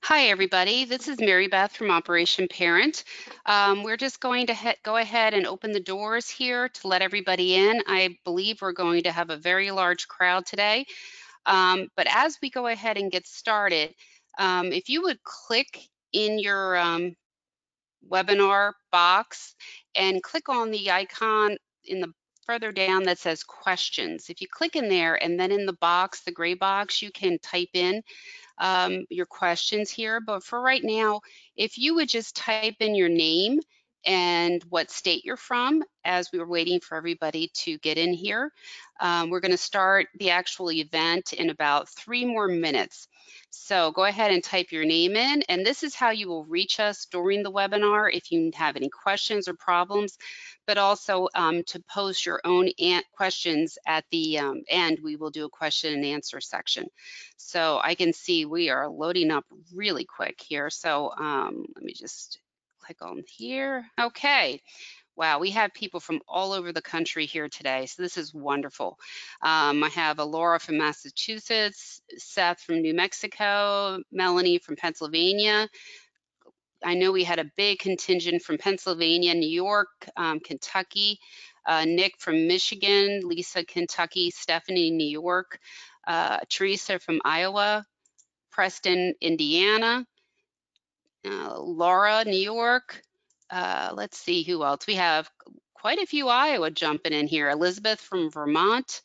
Hi, everybody. This is Mary Beth from Operation Parent. We're just going to go ahead and open the doors here to let everybody in. I believe we're going to have a very large crowd today. But as we go ahead and get started, if you would click in your webinar box and click on the icon in the further down that says questions. If you click in there and then in the box, the gray box, you can type in your questions here. But for right now, if you would just type in your name and what state you're from as we were waiting for everybody to get in here. We're going to start the actual event in about 3 more minutes. So go ahead and type your name in, and this is how you will reach us during the webinar if you have any questions or problems, but also to post your own questions at the end. We will do a question and answer section. So I can see we are loading up really quick here. So let me just click on here. Okay. Wow, we have people from all over the country here today, so this is wonderful. I have a Laura from Massachusetts, Seth from New Mexico, Melanie from Pennsylvania. I know we had a big contingent from Pennsylvania, New York, Kentucky, Nick from Michigan, Lisa, Kentucky, Stephanie, New York, Teresa from Iowa, Preston, Indiana, Laura, New York. Let's see who else. We have quite a few Iowa jumping in here. Elizabeth from Vermont.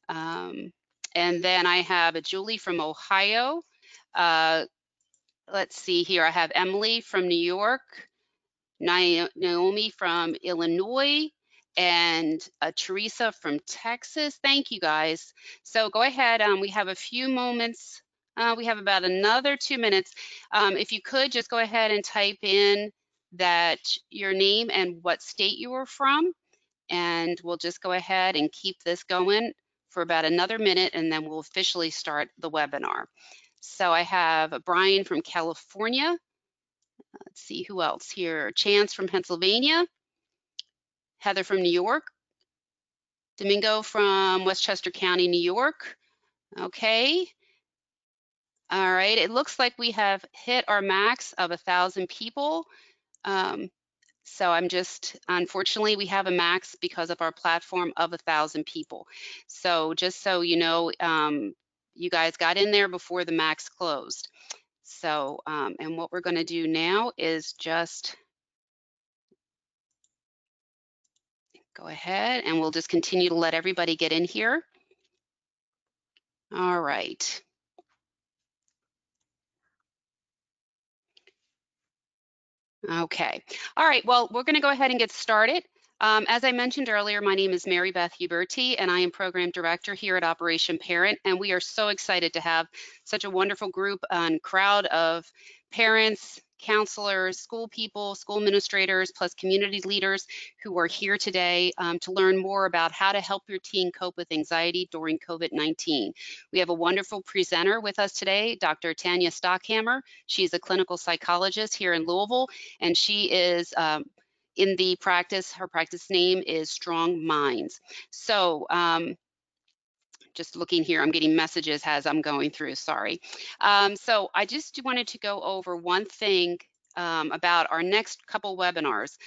And then I have a Julie from Ohio. Let's see here. I have Emily from New York, Naomi from Illinois, and Teresa from Texas. Thank you, guys. So go ahead. We have a few moments. We have about another 2 minutes. If you could just go ahead and type in that your name and what state you are from, and we'll just go ahead and keep this going for about another minute, and then we'll officially start the webinar. So I have Brian from California. Let's see who else here. Chance from Pennsylvania. Heather from New York. Domingo from Westchester County, New York. Okay. All right. It looks like we have hit our max of 1,000 people. So unfortunately, we have a max because of our platform of 1,000 people. So just so you know, you guys got in there before the max closed. So, and what we're going to do now is just go ahead and we'll just continue to let everybody get in here. All right. Okay. All right. Well, we're going to go ahead and get started. As I mentioned earlier, my name is Mary Beth Huberti, and I am Program Director here at Operation Parent, and we are so excited to have such a wonderful group and crowd of parents, counselors, school people, school administrators, plus community leaders who are here today to learn more about how to help your teen cope with anxiety during COVID-19. We have a wonderful presenter with us today, Dr. Tanya Stockhammer. She's a clinical psychologist here in Louisville, and she is in the practice. Her practice name is Strong Minds. So just looking here, I'm getting messages as I'm going through, sorry. So I just wanted to go over one thing about our next couple webinars.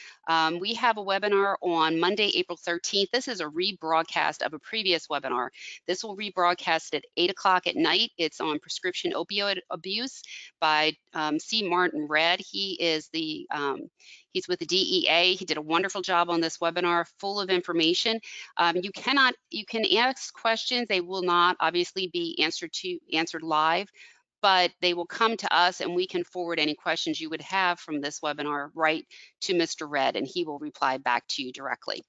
We have a webinar on Monday, April 13th. This is a rebroadcast of a previous webinar. This will rebroadcast at 8 o'clock at night. It's on prescription opioid abuse by C. Martin Redd. He is the he's with the DEA. He did a wonderful job on this webinar, full of information. You can ask questions. They will not obviously be answered live, but they will come to us and we can forward any questions you would have from this webinar right to Mr. Redd, and he will reply back to you directly.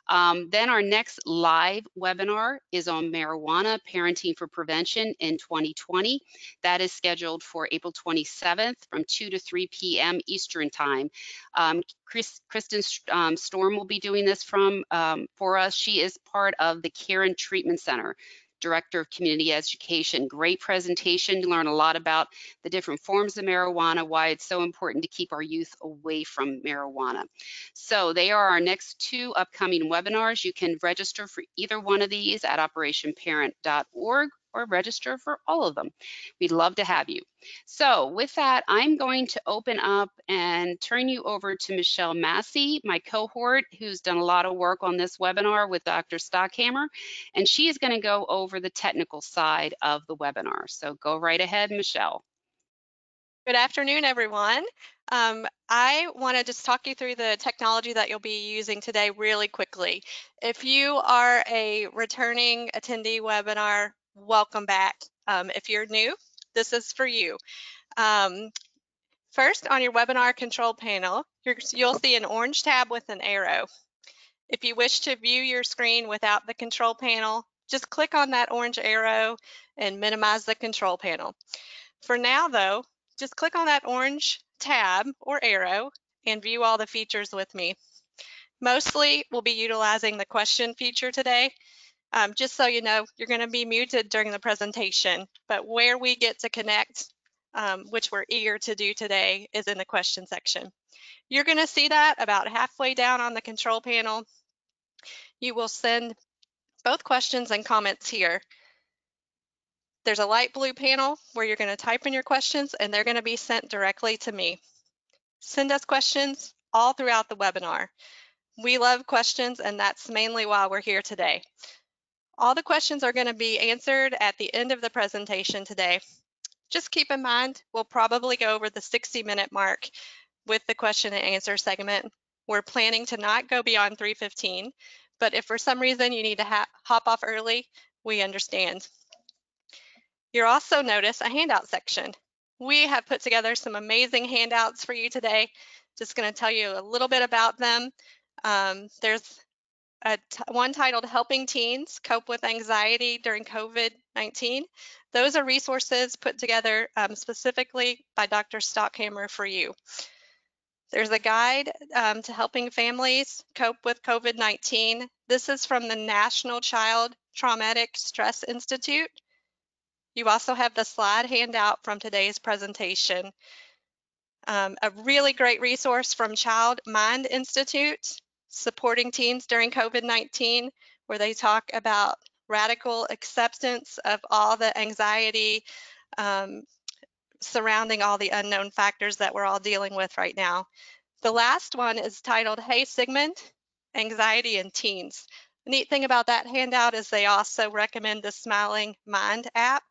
Then our next live webinar is on marijuana, parenting for prevention in 2020. That is scheduled for April 27th from 2 to 3 p.m. Eastern Time. Kristen Storm will be doing this for us. She is part of the Caron Treatment Center, Director of Community Education. Great presentation. You learn a lot about the different forms of marijuana, why it's so important to keep our youth away from marijuana. So they are our next 2 upcoming webinars. You can register for either one of these at operationparent.org or register for all of them. We'd love to have you. So with that, I'm going to open up and turn you over to Michelle Massey, my cohort, who's done a lot of work on this webinar with Dr. Stockhammer, and she is going to go over the technical side of the webinar. So go right ahead, Michelle. Good afternoon, everyone. I want to just talk you through the technology that you'll be using today really quickly. If you are a returning attendee webinar, welcome back. If you're new, this is for you. First, on your webinar control panel, you'll see an orange tab with an arrow. If you wish to view your screen without the control panel, just click on that orange arrow and minimize the control panel. For now, though, just click on that orange tab or arrow and view all the features with me. Mostly, we'll be utilizing the question feature today. Just so you know, you're going to be muted during the presentation, but where we get to connect, which we're eager to do today, is in the question section. You're going to see that about halfway down on the control panel. You will send both questions and comments here. There's a light blue panel where you're going to type in your questions and they're going to be sent directly to me. Send us questions all throughout the webinar. We love questions, and that's mainly why we're here today. All the questions are going to be answered at the end of the presentation today. Just keep in mind, we'll probably go over the 60-minute mark with the question and answer segment. We're planning to not go beyond 3:15, but if for some reason you need to hop off early, we understand. You'll also notice a handout section. We have put together some amazing handouts for you today. Just going to tell you a little bit about them. There's one titled Helping Teens Cope with Anxiety During COVID-19. Those are resources put together specifically by Dr. Stockhammer for you. There's a guide to helping families cope with COVID-19. This is from the National Child Traumatic Stress Institute. You also have the slide handout from today's presentation. A really great resource from Child Mind Institute, supporting teens during COVID-19, where they talk about radical acceptance of all the anxiety surrounding all the unknown factors that we're all dealing with right now. The last one is titled Hey Sigmund, Anxiety in Teens. The neat thing about that handout is they also recommend the Smiling Mind app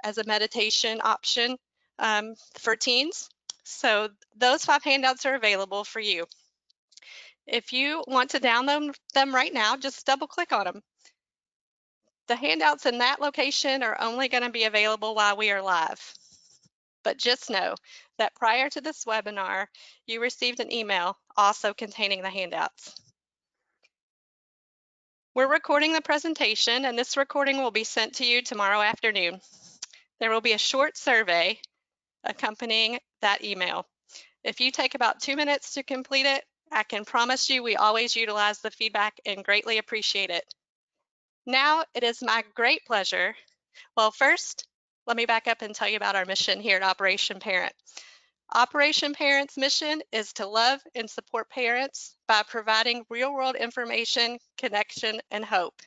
as a meditation option for teens. So those 5 handouts are available for you. If you want to download them right now, just double click on them. The handouts in that location are only going to be available while we are live. But just know that prior to this webinar, you received an email also containing the handouts. We're recording the presentation, and this recording will be sent to you tomorrow afternoon. There will be a short survey accompanying that email. If you take about 2 minutes to complete it, I can promise you we always utilize the feedback and greatly appreciate it. Now it is my great pleasure. Well, first, let me back up and tell you about our mission here at Operation Parent. Operation Parent's mission is to love and support parents by providing real-world information, connection, and hope.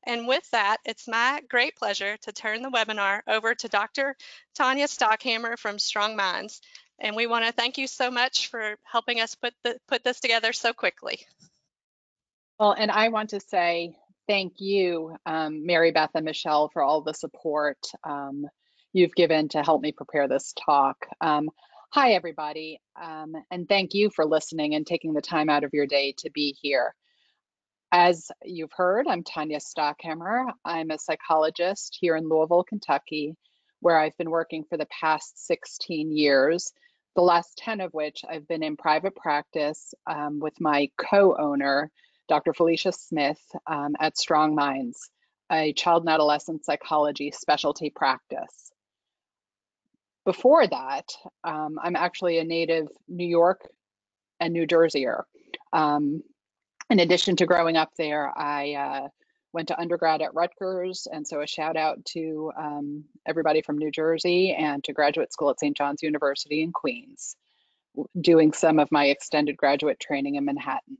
And with that, it's my great pleasure to turn the webinar over to Dr. Tanya Stockhammer from Strong Minds. And we want to thank you so much for helping us put this together so quickly. Well, and I want to say thank you, Mary Beth and Michelle, for all the support you've given to help me prepare this talk. Hi, everybody, and thank you for listening and taking the time out of your day to be here. As you've heard, I'm Tanya Stockhammer. I'm a psychologist here in Louisville, Kentucky, where I've been working for the past 16 years, the last 10 of which I've been in private practice with my co-owner, Dr. Felicia Smith, at Strong Minds, a child and adolescent psychology specialty practice. Before that, I'm actually a native New York and New Jerseyer. In addition to growing up there, I went to undergrad at Rutgers, and so a shout out to everybody from New Jersey, and to graduate school at St. John's University in Queens, doing some of my extended graduate training in Manhattan.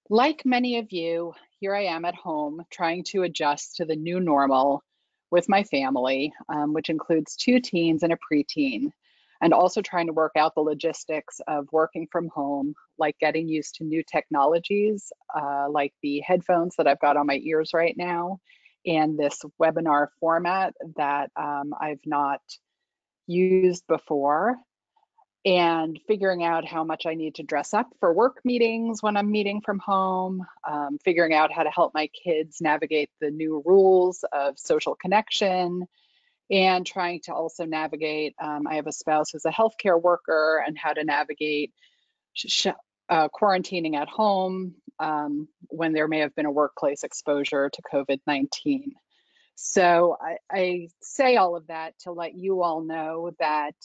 Like many of you, here I am at home trying to adjust to the new normal, with my family, which includes 2 teens and a preteen, and also trying to work out the logistics of working from home, like getting used to new technologies, like the headphones that I've got on my ears right now, and this webinar format that I've not used before, and figuring out how much I need to dress up for work meetings when I'm meeting from home, figuring out how to help my kids navigate the new rules of social connection, and trying to also navigate, I have a spouse who's a healthcare worker, and how to navigate quarantining at home when there may have been a workplace exposure to COVID-19. So I say all of that to let you all know that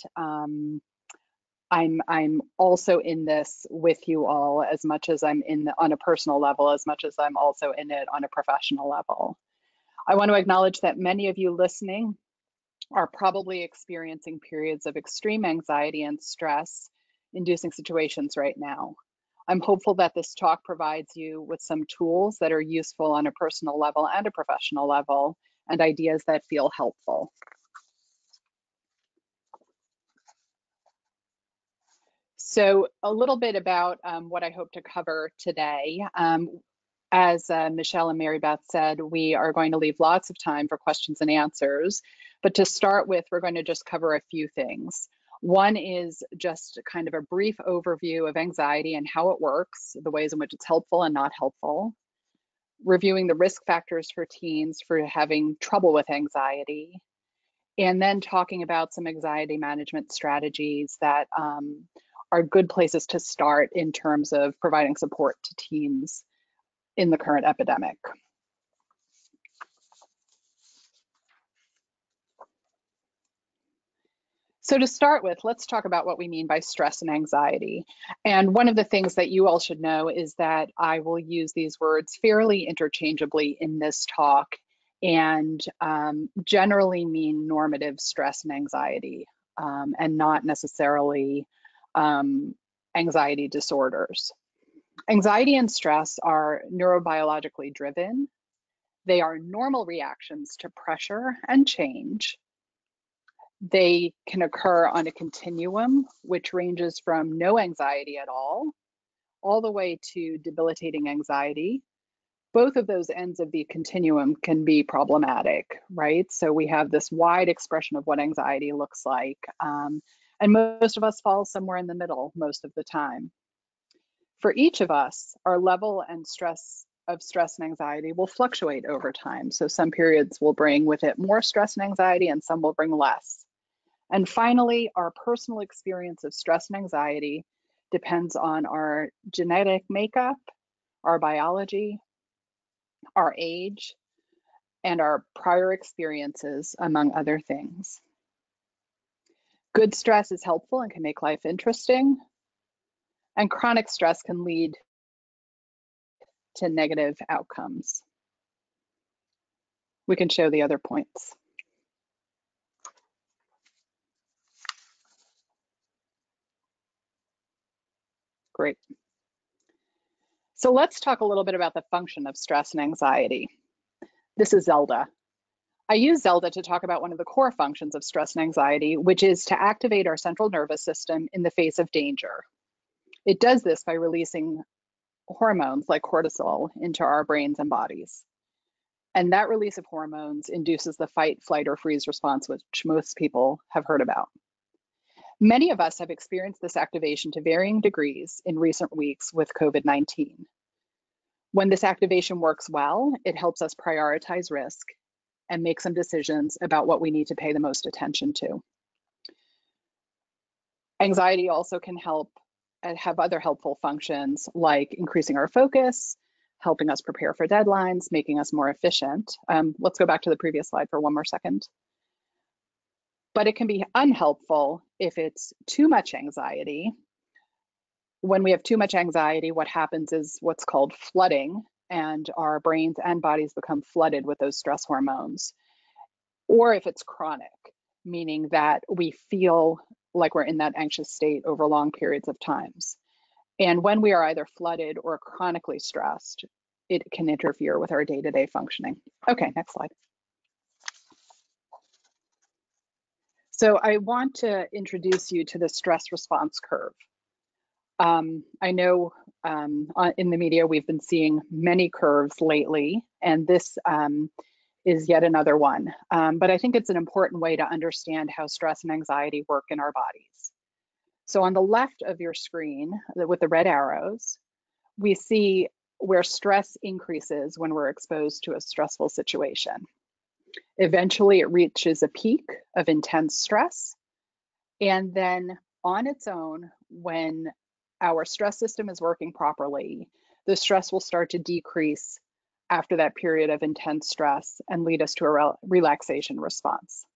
I'm also in this with you all, as much as I'm on a personal level, as much as I'm also in it on a professional level. I want to acknowledge that many of you listening are probably experiencing periods of extreme anxiety and stress inducing situations right now. I'm hopeful that this talk provides you with some tools that are useful on a personal level and a professional level, and ideas that feel helpful. So a little bit about what I hope to cover today. As Michelle and Mary Beth said, we are going to leave lots of time for questions and answers. But to start with, we're going to just cover a few things. One is just kind of a brief overview of anxiety and how it works, the ways in which it's helpful and not helpful. Reviewing the risk factors for teens for having trouble with anxiety. And then talking about some anxiety management strategies that are good places to start in terms of providing support to teens in the current epidemic. So to start with, let's talk about what we mean by stress and anxiety. And one of the things that you all should know is that I will use these words fairly interchangeably in this talk, and generally mean normative stress and anxiety, and not necessarily anxiety disorders. Anxiety and stress are neurobiologically driven. They are normal reactions to pressure and change. They can occur on a continuum, which ranges from no anxiety at all the way to debilitating anxiety. Both of those ends of the continuum can be problematic, right? So we have this wide expression of what anxiety looks like. And most of us fall somewhere in the middle most of the time. For each of us, our level and stress and anxiety will fluctuate over time. So some periods will bring with it more stress and anxiety, and some will bring less. And finally, our personal experience of stress and anxiety depends on our genetic makeup, our biology, our age, and our prior experiences, among other things. Good stress is helpful and can make life interesting, and chronic stress can lead to negative outcomes. We can show the other points. Great. So let's talk a little bit about the function of stress and anxiety. This is Zelda. I use Zelda to talk about one of the core functions of stress and anxiety, which is to activate our central nervous system in the face of danger. It does this by releasing hormones like cortisol into our brains and bodies. And that release of hormones induces the fight, flight, or freeze response, which most people have heard about. Many of us have experienced this activation to varying degrees in recent weeks with COVID-19. When this activation works well, it helps us prioritize risk and make some decisions about what we need to pay the most attention to. Anxiety also can help and have other helpful functions like increasing our focus, helping us prepare for deadlines, making us more efficient. Let's go back to the previous slide for one more second. But it can be unhelpful if it's too much anxiety. When we have too much anxiety, what happens is what's called flooding, and our brains and bodies become flooded with those stress hormones. Or if it's chronic, meaning that we feel like we're in that anxious state over long periods of times. And when we are either flooded or chronically stressed, it can interfere with our day-to-day functioning. Okay, next slide. So I want to introduce you to the stress response curve. I know in the media we've been seeing many curves lately, and this is yet another one. But I think it's an important way to understand how stress and anxiety work in our bodies. So on the left of your screen, with the red arrows, we see where stress increases when we're exposed to a stressful situation. Eventually, it reaches a peak of intense stress. And then on its own, when our stress system is working properly, the stress will start to decrease after that period of intense stress and lead us to a relaxation response.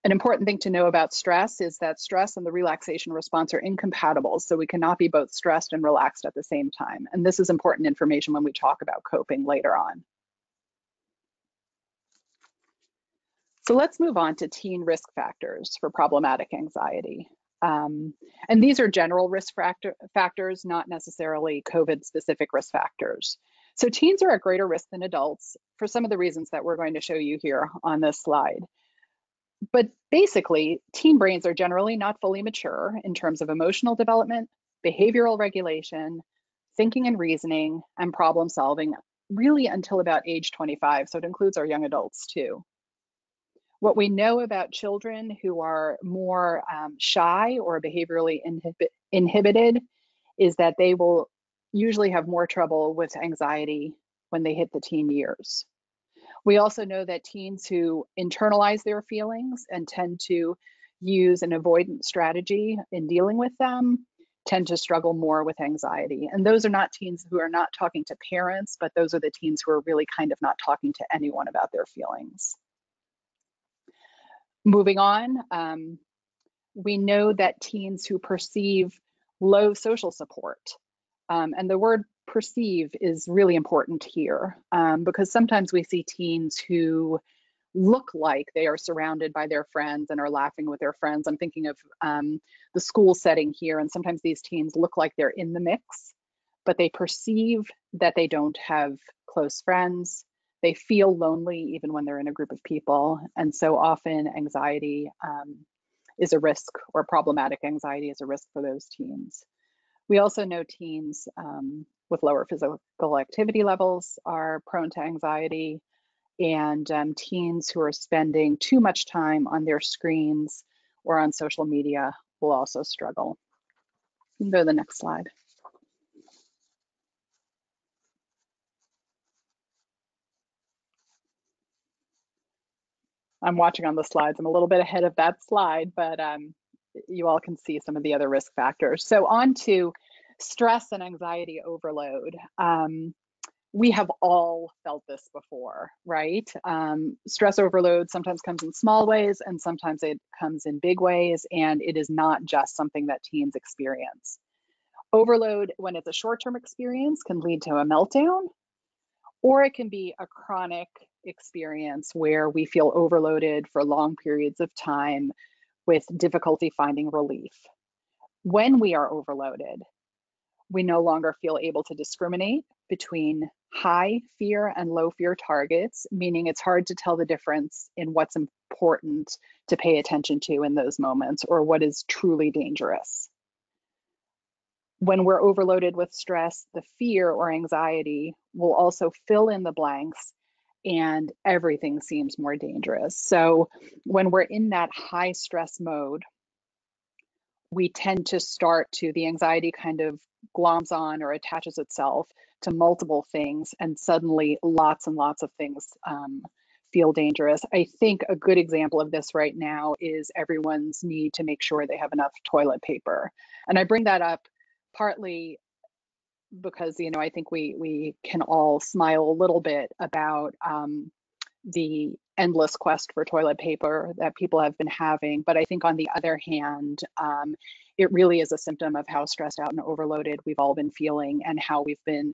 An important thing to know about stress is that stress and the relaxation response are incompatible, so we cannot be both stressed and relaxed at the same time. And this is important information when we talk about coping later on. So let's move on to teen risk factors for problematic anxiety. And these are general risk factors, not necessarily COVID-specific risk factors. So teens are at greater risk than adults for some of the reasons that we're going to show you here on this slide. But basically, teen brains are generally not fully mature in terms of emotional development, behavioral regulation, thinking and reasoning, and problem solving, really until about age 25. So it includes our young adults too. What we know about children who are more shy or behaviorally inhibited is that they will usually have more trouble with anxiety when they hit the teen years. We also know that teens who internalize their feelings and tend to use an avoidance strategy in dealing with them tend to struggle more with anxiety. And those are not teens who are not talking to parents, but those are the teens who are really kind of not talking to anyone about their feelings. Moving on, we know that teens who perceive low social support, and the word perceive is really important here because sometimes we see teens who look like they are surrounded by their friends and are laughing with their friends. I'm thinking of the school setting here, and sometimes these teens look like they're in the mix, but they perceive that they don't have close friends. They feel lonely even when they're in a group of people. And so often anxiety is a risk, or problematic anxiety is a risk for those teens. We also know teens with lower physical activity levels are prone to anxiety, and teens who are spending too much time on their screens or on social media will also struggle. You can go to the next slide. I'm watching on the slides. I'm a little bit ahead of that slide, but you all can see some of the other risk factors. So on to stress and anxiety overload. We have all felt this before, right? Stress overload sometimes comes in small ways and sometimes it comes in big ways, and it is not just something that teens experience. Overload, when it's a short-term experience, can lead to a meltdown, or it can be a chronic experience where we feel overloaded for long periods of time with difficulty finding relief. When we are overloaded, we no longer feel able to discriminate between high fear and low fear targets, meaning it's hard to tell the difference in what's important to pay attention to in those moments or what is truly dangerous. When we're overloaded with stress, the fear or anxiety will also fill in the blanks and everything seems more dangerous. So when we're in that high stress mode, we tend to the anxiety kind of gloms on or attaches itself to multiple things, and suddenly lots and lots of things feel dangerous. I think a good example of this right now is everyone's need to make sure they have enough toilet paper. And I bring that up partly because, I think we can all smile a little bit about the endless quest for toilet paper that people have been having. But I think on the other hand, it really is a symptom of how stressed out and overloaded we've all been feeling, and how we've been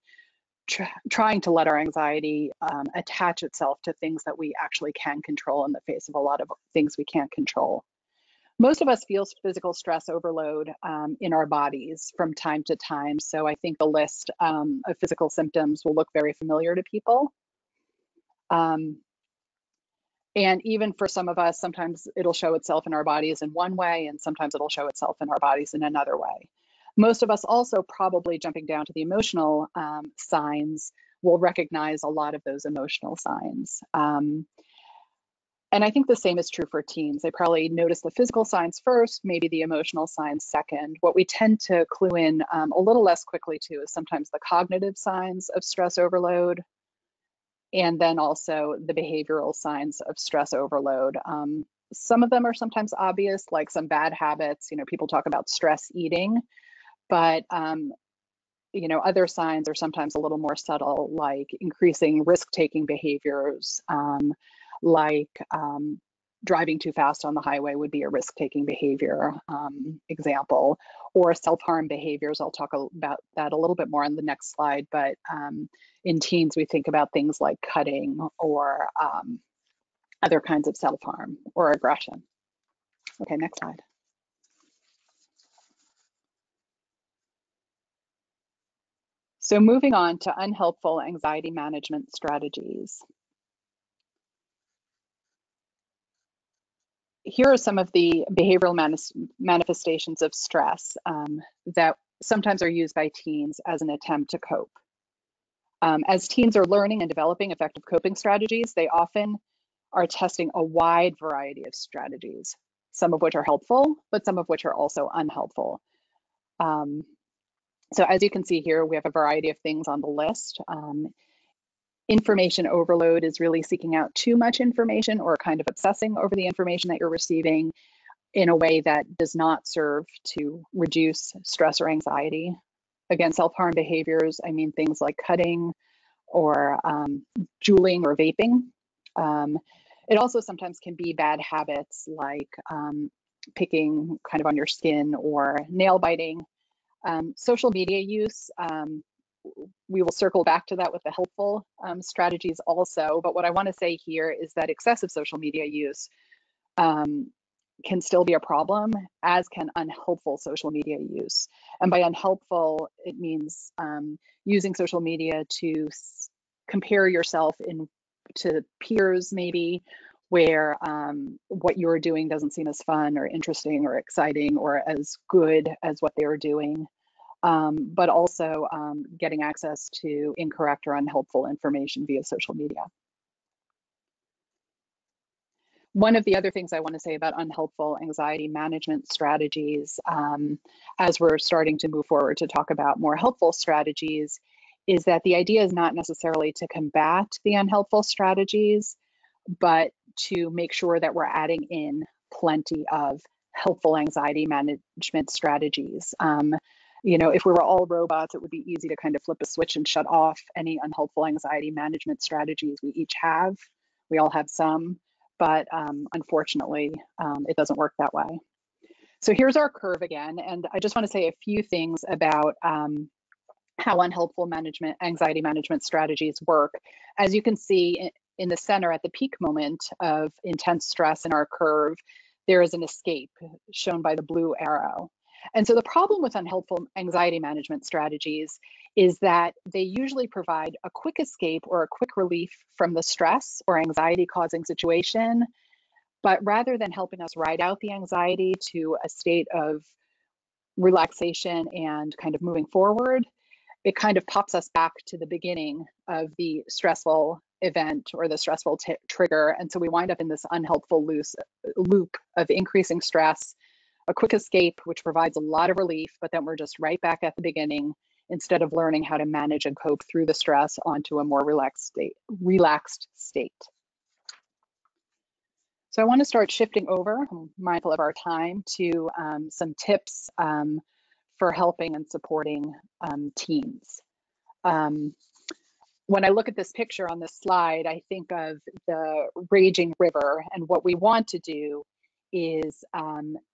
trying to let our anxiety attach itself to things that we actually can control in the face of a lot of things we can't control. Most of us feel physical stress overload in our bodies from time to time. So I think the list of physical symptoms will look very familiar to people. And even for some of us, sometimes it'll show itself in our bodies in one way, and sometimes it'll show itself in our bodies in another way. Most of us also, probably jumping down to the emotional signs, will recognize a lot of those emotional signs. And I think the same is true for teens. They probably notice the physical signs first, maybe the emotional signs second. What we tend to clue in a little less quickly to is sometimes the cognitive signs of stress overload, and then also the behavioral signs of stress overload. Some of them are sometimes obvious, like some bad habits. People talk about stress eating, but other signs are sometimes a little more subtle, like increasing risk-taking behaviors, like driving too fast on the highway would be a risk-taking behavior example, or self-harm behaviors. I'll talk about that a little bit more on the next slide, but in teens, we think about things like cutting or other kinds of self-harm or aggression. Okay, next slide. So moving on to unhelpful anxiety management strategies. Here are some of the behavioral manifestations of stress that sometimes are used by teens as an attempt to cope. As teens are learning and developing effective coping strategies, they often are testing a wide variety of strategies, some of which are helpful, but some of which are also unhelpful. So as you can see here, we have a variety of things on the list. Information overload is really seeking out too much information or kind of obsessing over the information that you're receiving in a way that does not serve to reduce stress or anxiety. Again, self-harm behaviors, I mean things like cutting or juuling or vaping. It also sometimes can be bad habits like picking kind of on your skin or nail biting. Social media use, we will circle back to that with the helpful strategies also. But what I want to say here is that excessive social media use can still be a problem, as can unhelpful social media use. And by unhelpful, it means using social media to compare yourself to peers, maybe, where what you're doing doesn't seem as fun or interesting or exciting or as good as what they're doing. But also getting access to incorrect or unhelpful information via social media. One of the other things I want to say about unhelpful anxiety management strategies, as we're starting to move forward to talk about more helpful strategies, is that the idea is not necessarily to combat the unhelpful strategies, but to make sure that we're adding in plenty of helpful anxiety management strategies. If we were all robots, it would be easy to kind of flip a switch and shut off any unhelpful anxiety management strategies we each have. We all have some, but unfortunately, it doesn't work that way. So here's our curve again, and I just want to say a few things about how unhelpful anxiety management strategies work. As you can see in the center at the peak moment of intense stress in our curve, there is an escape shown by the blue arrow. And so the problem with unhelpful anxiety management strategies is that they usually provide a quick escape or a quick relief from the stress or anxiety causing situation. But rather than helping us ride out the anxiety to a state of relaxation and kind of moving forward, it kind of pops us back to the beginning of the stressful event or the stressful trigger. And so we wind up in this unhelpful loop of increasing stress, a quick escape, which provides a lot of relief, but then we're just right back at the beginning instead of learning how to manage and cope through the stress onto a more relaxed state. So I want to start shifting over, I'm mindful of our time, to some tips for helping and supporting teens. When I look at this picture on this slide, I think of the raging river, and what we want to do is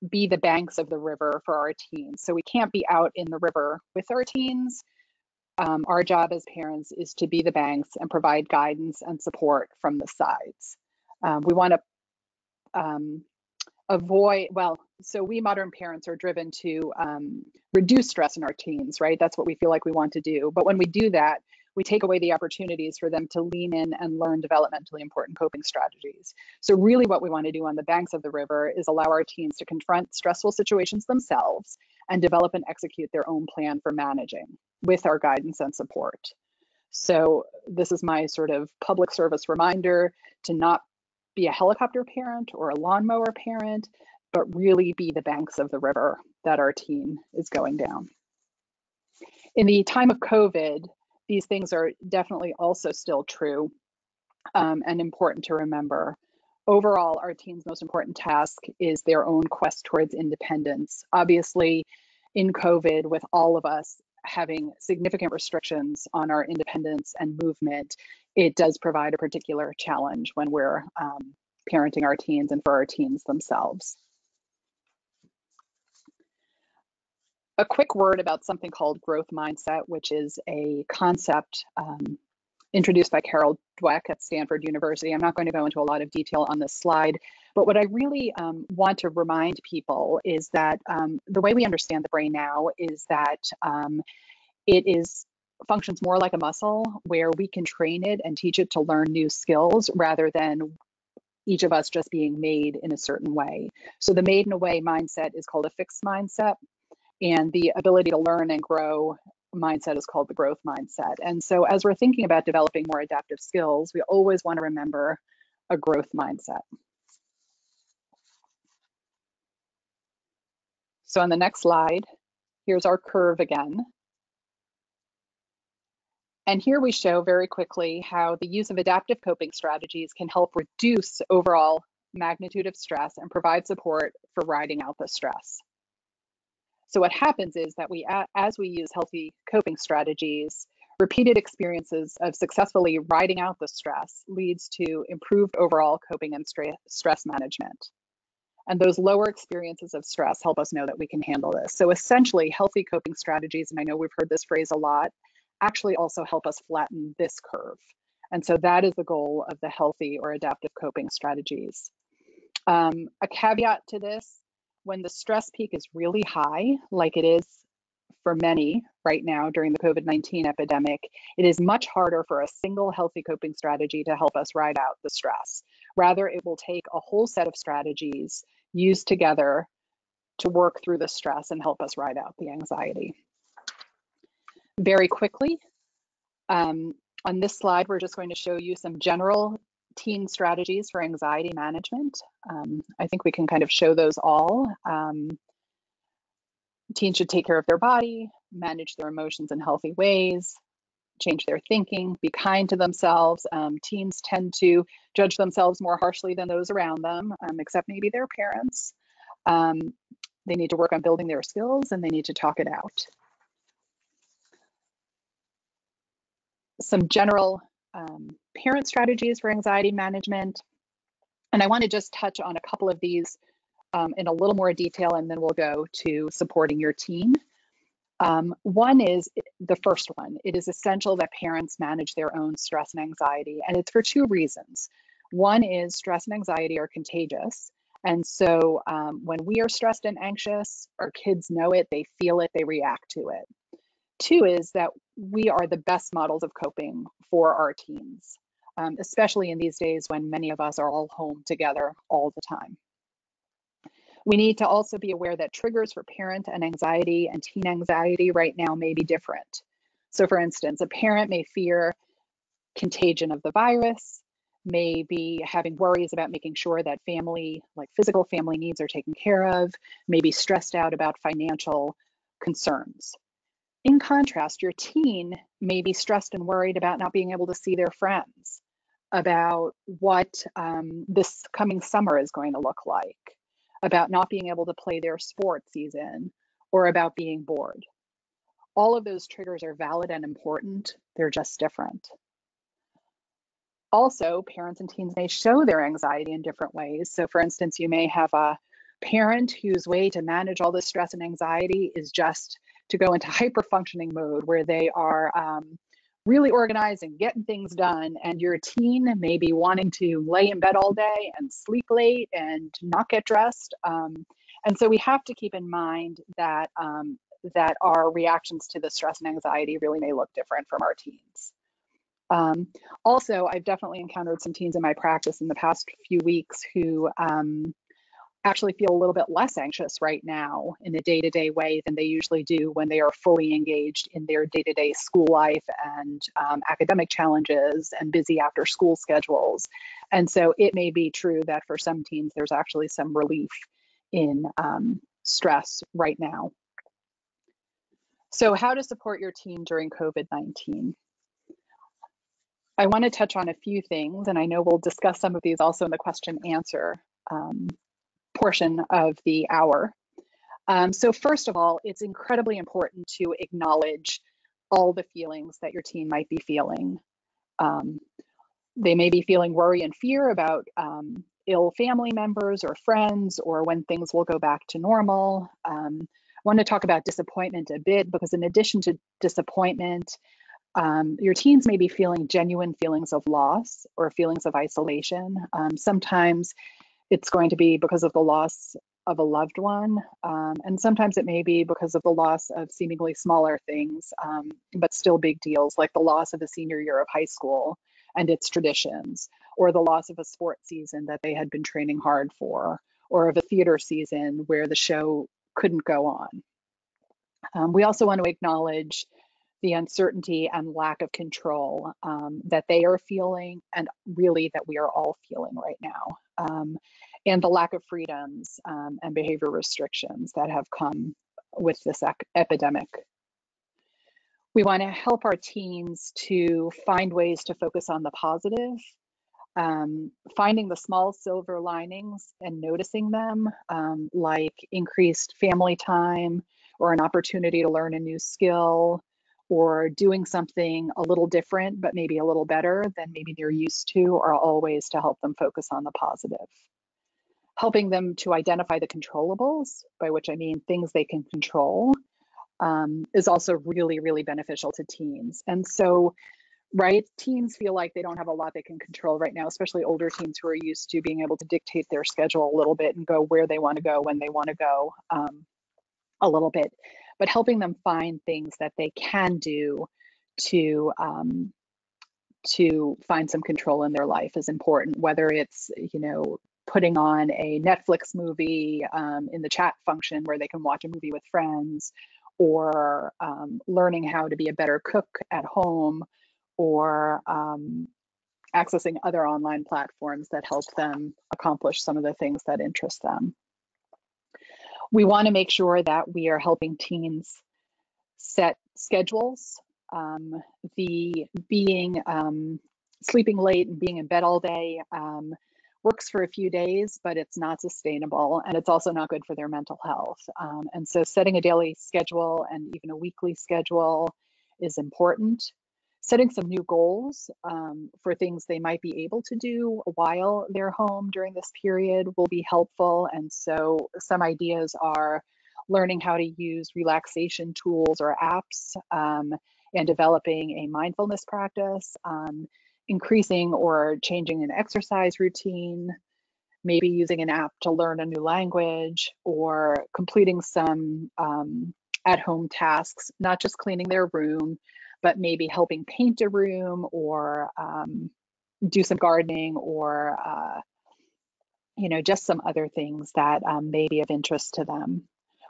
be the banks of the river for our teens. So we can't be out in the river with our teens. Our job as parents is to be the banks and provide guidance and support from the sides. We want to so we modern parents are driven to reduce stress in our teens, right? That's what we feel like we want to do. But when we do that, we take away the opportunities for them to lean in and learn developmentally important coping strategies. So really what we want to do on the banks of the river is allow our teens to confront stressful situations themselves and develop and execute their own plan for managing with our guidance and support. So this is my sort of public service reminder to not be a helicopter parent or a lawnmower parent, but really be the banks of the river that our teen is going down. In the time of COVID, these things are definitely also still true and important to remember. Overall, our teens' most important task is their own quest towards independence. Obviously, in COVID, with all of us having significant restrictions on our independence and movement, it does provide a particular challenge when we're parenting our teens and for our teens themselves. A quick word about something called growth mindset, which is a concept introduced by Carol Dweck at Stanford University. I'm not going to go into a lot of detail on this slide, but what I really want to remind people is that the way we understand the brain now is that it functions more like a muscle where we can train it and teach it to learn new skills rather than each of us just being made in a certain way. So the made in a way mindset is called a fixed mindset, and the ability to learn and grow mindset is called the growth mindset. And so as we're thinking about developing more adaptive skills, we always want to remember a growth mindset. So on the next slide, here's our curve again. And here we show very quickly how the use of adaptive coping strategies can help reduce overall magnitude of stress and provide support for riding out the stress. So what happens is that as we use healthy coping strategies, repeated experiences of successfully riding out the stress leads to improved overall coping and stress management. And those lower experiences of stress help us know that we can handle this. So essentially, healthy coping strategies, and I know we've heard this phrase a lot, actually also help us flatten this curve. And so that is the goal of the healthy or adaptive coping strategies. A caveat to this, when the stress peak is really high, like it is for many right now during the COVID-19 epidemic, it is much harder for a single healthy coping strategy to help us ride out the stress. Rather, it will take a whole set of strategies used together to work through the stress and help us ride out the anxiety. Very quickly, on this slide, we're just going to show you some general teen strategies for anxiety management. I think we can kind of show those all. Teens should take care of their body, manage their emotions in healthy ways, change their thinking, be kind to themselves. Teens tend to judge themselves more harshly than those around them, except maybe their parents. They need to work on building their skills and they need to talk it out. Some general parent strategies for anxiety management. And I want to just touch on a couple of these in a little more detail, and then we'll go to supporting your teen. One is the first one. It is essential that parents manage their own stress and anxiety, and it's for two reasons. One is stress and anxiety are contagious. And so when we are stressed and anxious, our kids know it, they feel it, they react to it. Two is that we are the best models of coping for our teens, especially in these days when many of us are all home together all the time. We need to also be aware that triggers for parent and anxiety and teen anxiety right now may be different. So for instance, a parent may fear contagion of the virus, may be having worries about making sure that family, like physical family needs are taken care of, may be stressed out about financial concerns. In contrast, your teen may be stressed and worried about not being able to see their friends, about what this coming summer is going to look like, about not being able to play their sports season, or about being bored. All of those triggers are valid and important, they're just different. Also, parents and teens may show their anxiety in different ways. So for instance, you may have a parent whose way to manage all this stress and anxiety is just to go into hyper-functioning mode where they are really organized and getting things done, and your teen may be wanting to lay in bed all day and sleep late and not get dressed. And so we have to keep in mind that, that our reactions to the stress and anxiety really may look different from our teens. Also, I've definitely encountered some teens in my practice in the past few weeks who actually feel a little bit less anxious right now in a day-to-day way than they usually do when they are fully engaged in their day-to-day school life and academic challenges and busy after school schedules. And so it may be true that for some teens, there's actually some relief in stress right now. So how to support your teen during COVID-19. I want to touch on a few things, and I know we'll discuss some of these also in the question answer portion of the hour. So first of all, it's incredibly important to acknowledge all the feelings that your teen might be feeling. They may be feeling worry and fear about ill family members or friends, or when things will go back to normal. I want to talk about disappointment a bit, because in addition to disappointment, your teens may be feeling genuine feelings of loss or feelings of isolation. Sometimes it's going to be because of the loss of a loved one, and sometimes it may be because of the loss of seemingly smaller things, but still big deals, like the loss of a senior year of high school and its traditions, or the loss of a sports season that they had been training hard for, or of a theater season where the show couldn't go on. We also want to acknowledge the uncertainty and lack of control that they are feeling, and really that we are all feeling right now, and the lack of freedoms and behavior restrictions that have come with this epidemic. We want to help our teens to find ways to focus on the positive, finding the small silver linings and noticing them, like increased family time, or an opportunity to learn a new skill, or doing something a little different, but maybe a little better than maybe they're used to, are all ways to help them focus on the positive. Helping them to identify the controllables, by which I mean things they can control, is also really, really beneficial to teens. And so, right, teens feel like they don't have a lot they can control right now, especially older teens who are used to being able to dictate their schedule a little bit and go where they want to go when they want to go a little bit. But helping them find things that they can do to find some control in their life is important, whether it's, putting on a Netflix movie in the chat function where they can watch a movie with friends, or learning how to be a better cook at home, or accessing other online platforms that help them accomplish some of the things that interest them. We want to make sure that we are helping teens set schedules. Sleeping late and being in bed all day works for a few days, but it's not sustainable, and it's also not good for their mental health. And so setting a daily schedule and even a weekly schedule is important. Setting some new goals for things they might be able to do while they're home during this period will be helpful. And so some ideas are learning how to use relaxation tools or apps, and developing a mindfulness practice, increasing or changing an exercise routine, maybe using an app to learn a new language, or completing some at-home tasks, not just cleaning their room, but maybe helping paint a room, or do some gardening, or just some other things that may be of interest to them.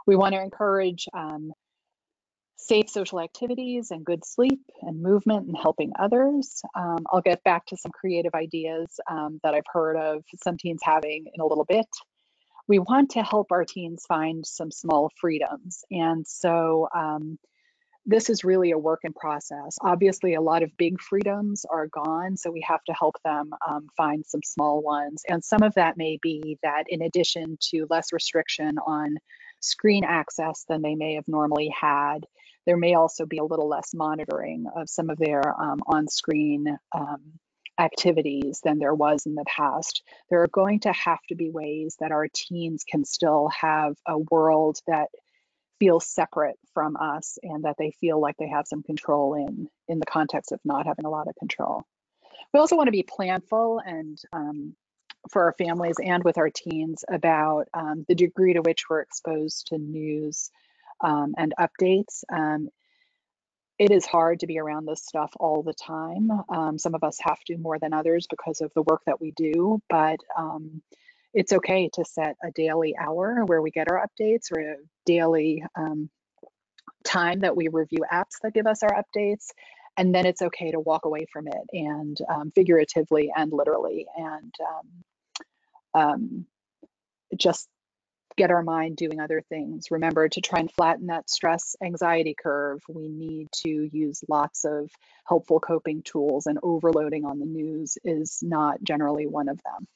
We want to encourage safe social activities and good sleep and movement and helping others. I'll get back to some creative ideas that I've heard of some teens having in a little bit. We want to help our teens find some small freedoms. And so this is really a work in process. Obviously, a lot of big freedoms are gone, so we have to help them find some small ones. And some of that may be that in addition to less restriction on screen access than they may have normally had, there may also be a little less monitoring of some of their on-screen activities than there was in the past. There are going to have to be ways that our teens can still have a world that feels separate from us, and that they feel like they have some control in the context of not having a lot of control. We also want to be planful and for our families and with our teens about the degree to which we're exposed to news and updates. It is hard to be around this stuff all the time. Some of us have to more than others because of the work that we do, but it's okay to set a daily hour where we get our updates, or a daily time that we review apps that give us our updates. And then it's okay to walk away from it, and figuratively and literally, and just get our mind doing other things. Remember, to try and flatten that stress anxiety curve, we need to use lots of helpful coping tools, and overloading on the news is not generally one of them.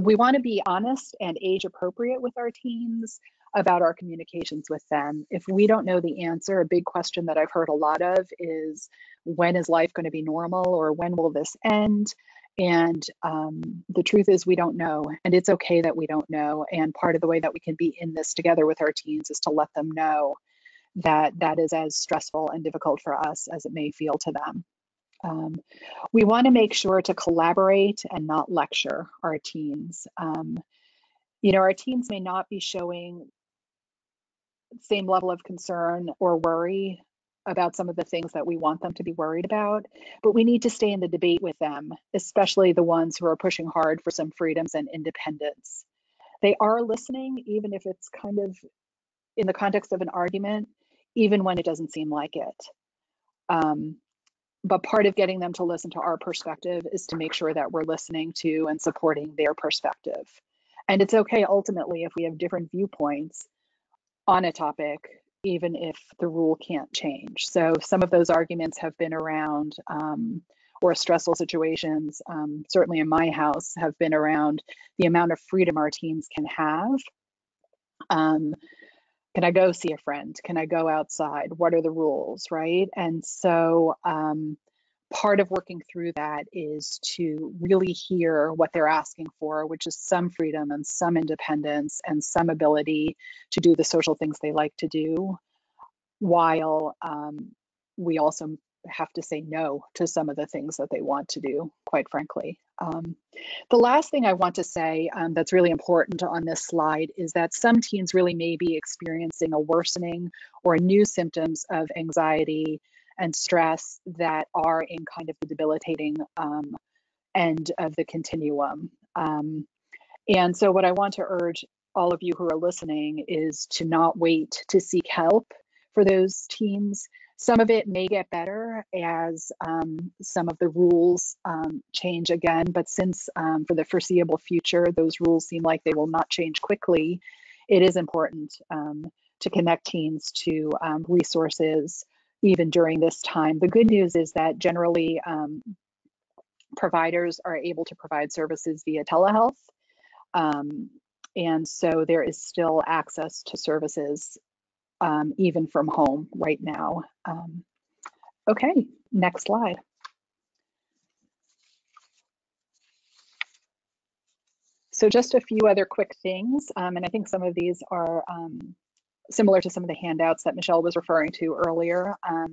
We want to be honest and age appropriate with our teens about our communications with them. If we don't know the answer, a big question that I've heard a lot of is, when is life going to be normal, or when will this end? And the truth is, we don't know, and it's okay that we don't know. And part of the way that we can be in this together with our teens is to let them know that that is as stressful and difficult for us as it may feel to them. We want to make sure to collaborate and not lecture our teens. Our teens may not be showing the same level of concern or worry about some of the things that we want them to be worried about, but we need to stay in the debate with them, especially the ones who are pushing hard for some freedoms and independence. They are listening, even if it's kind of in the context of an argument, even when it doesn't seem like it. But part of getting them to listen to our perspective is to make sure that we're listening to and supporting their perspective. And it's okay, ultimately, if we have different viewpoints on a topic, even if the rule can't change. So some of those arguments have been around, or stressful situations, certainly in my house, have been around the amount of freedom our teens can have. Can I go see a friend? Can I go outside? What are the rules, right? And so part of working through that is to really hear what they're asking for, which is some freedom and some independence and some ability to do the social things they like to do, while we also have to say no to some of the things that they want to do, quite frankly. The last thing I want to say that's really important on this slide is that some teens really may be experiencing a worsening or new symptoms of anxiety and stress that are in kind of the debilitating end of the continuum. And so what I want to urge all of you who are listening is to not wait to seek help for those teens. Some of it may get better as some of the rules change again, but since for the foreseeable future, those rules seem like they will not change quickly, it is important to connect teens to resources even during this time. The good news is that generally providers are able to provide services via telehealth. And so there is still access to services even from home right now. Okay, next slide. So just a few other quick things, and I think some of these are similar to some of the handouts that Michelle was referring to earlier. I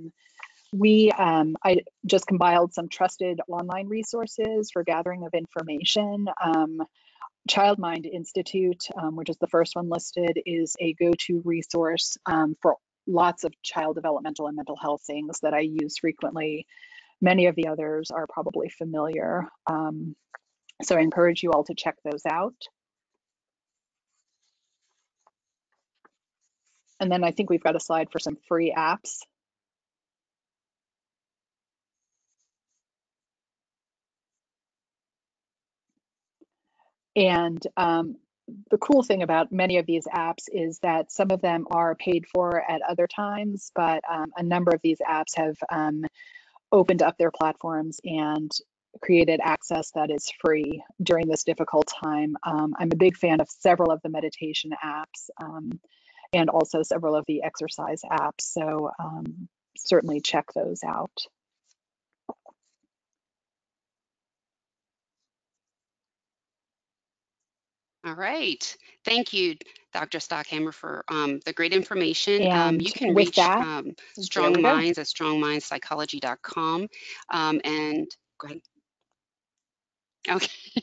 just compiled some trusted online resources for gathering of information. Childmind Institute, which is the first one listed, is a go-to resource for lots of child developmental and mental health things that I use frequently. Many of the others are probably familiar. So I encourage you all to check those out. And then I think we've got a slide for some free apps. And the cool thing about many of these apps is that some of them are paid for at other times, but a number of these apps have opened up their platforms and created access that is free during this difficult time. I'm a big fan of several of the meditation apps and also several of the exercise apps, so certainly check those out. All right. Thank you, Dr. Stockhammer, for the great information. And you can with reach that, Strong Minds at strongmindspsychology.com. And go ahead. Okay.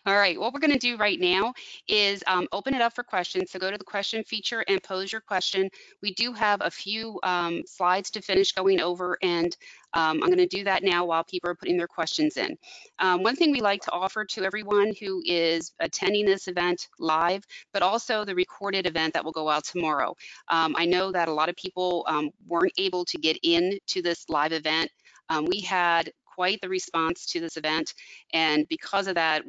All right, what we're going to do right now is open it up for questions. So go to the question feature and pose your question. We do have a few slides to finish going over, and I'm going to do that now while people are putting their questions in. One thing we like to offer to everyone who is attending this event live, but also the recorded event that will go out tomorrow. I know that a lot of people weren't able to get in to this live event. We had quite the response to this event, and because of that,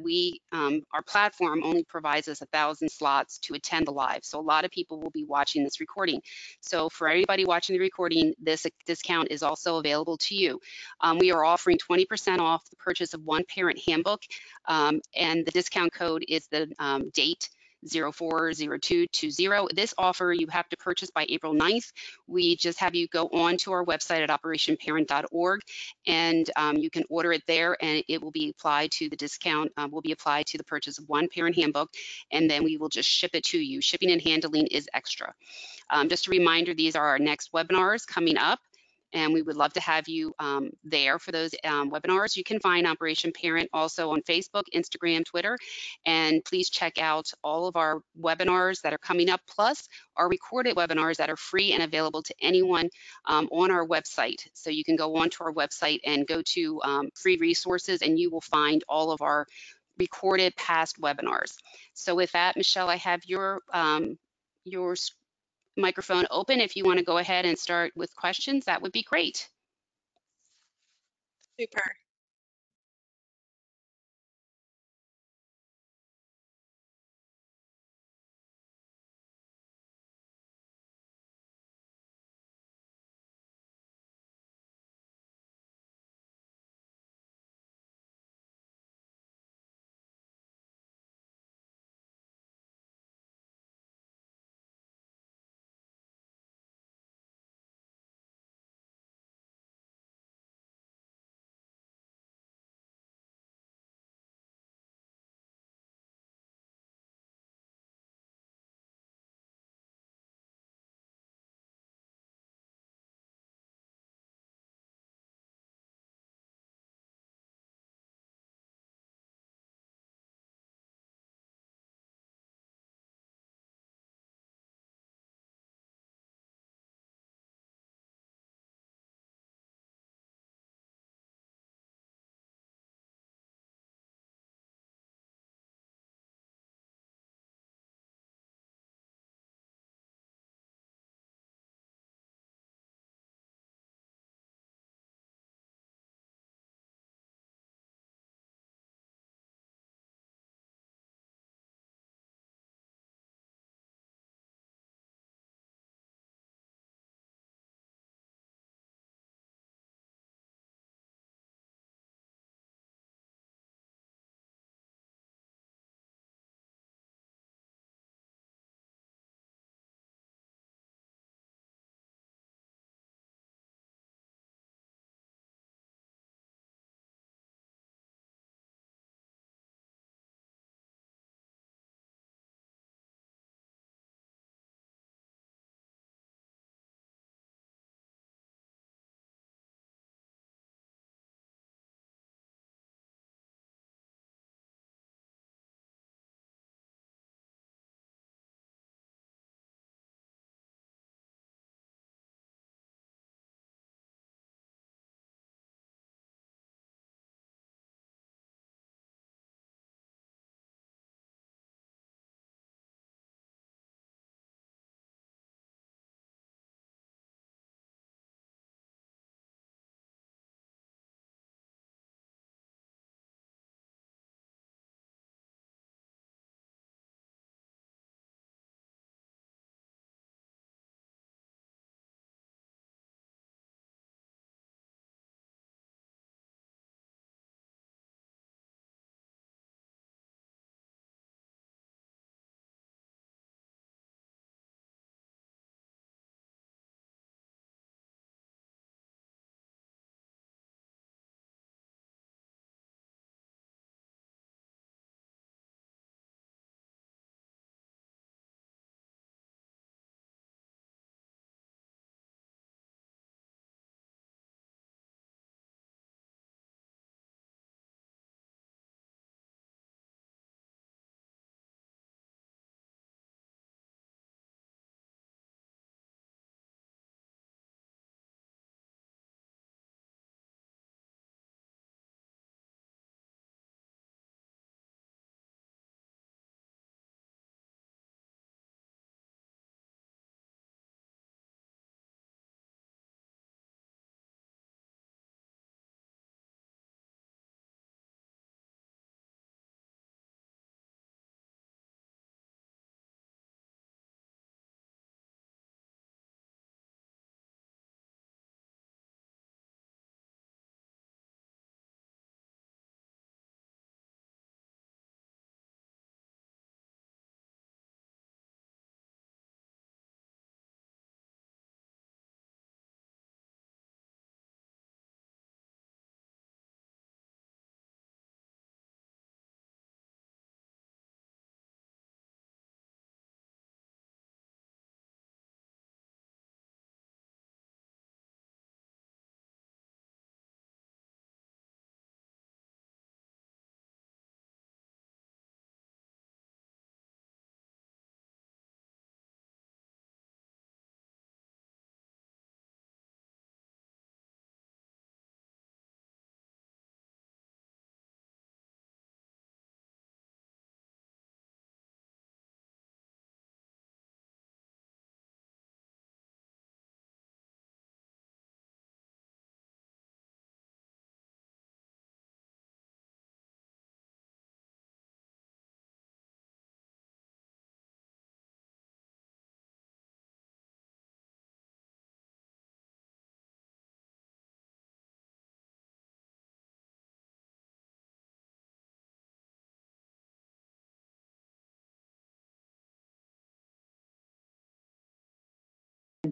our platform only provides us 1,000 slots to attend the live. So a lot of people will be watching this recording. So for everybody watching the recording, this discount is also available to you. We are offering 20% off the purchase of one parent handbook, and the discount code is the date 040220. This offer you have to purchase by April 9th. We just have you go on to our website at operationparent.org, and you can order it there, and it will be applied to the discount, will be applied to the purchase of one parent handbook, and then we will just ship it to you. Shipping and handling is extra. Just a reminder, these are our next webinars coming up, and we would love to have you there for those webinars. You can find Operation Parent also on Facebook, Instagram, Twitter, and please check out all of our webinars that are coming up, plus our recorded webinars that are free and available to anyone on our website. So you can go onto our website and go to free resources, and you will find all of our recorded past webinars. So with that, Michelle, I have your microphone open. If you want to go ahead and start with questions, that would be great. Super.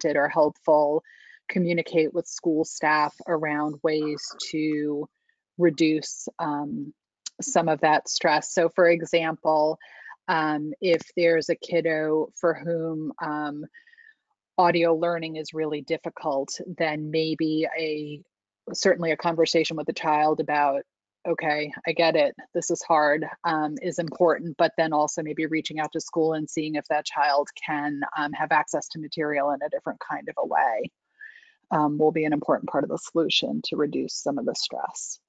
or helpful, communicate with school staff around ways to reduce some of that stress. So for example, if there's a kiddo for whom audio learning is really difficult, then maybe certainly a conversation with the child about, okay, I get it, this is hard, is important, but then also maybe reaching out to school and seeing if that child can have access to material in a different kind of a way will be an important part of the solution to reduce some of the stress.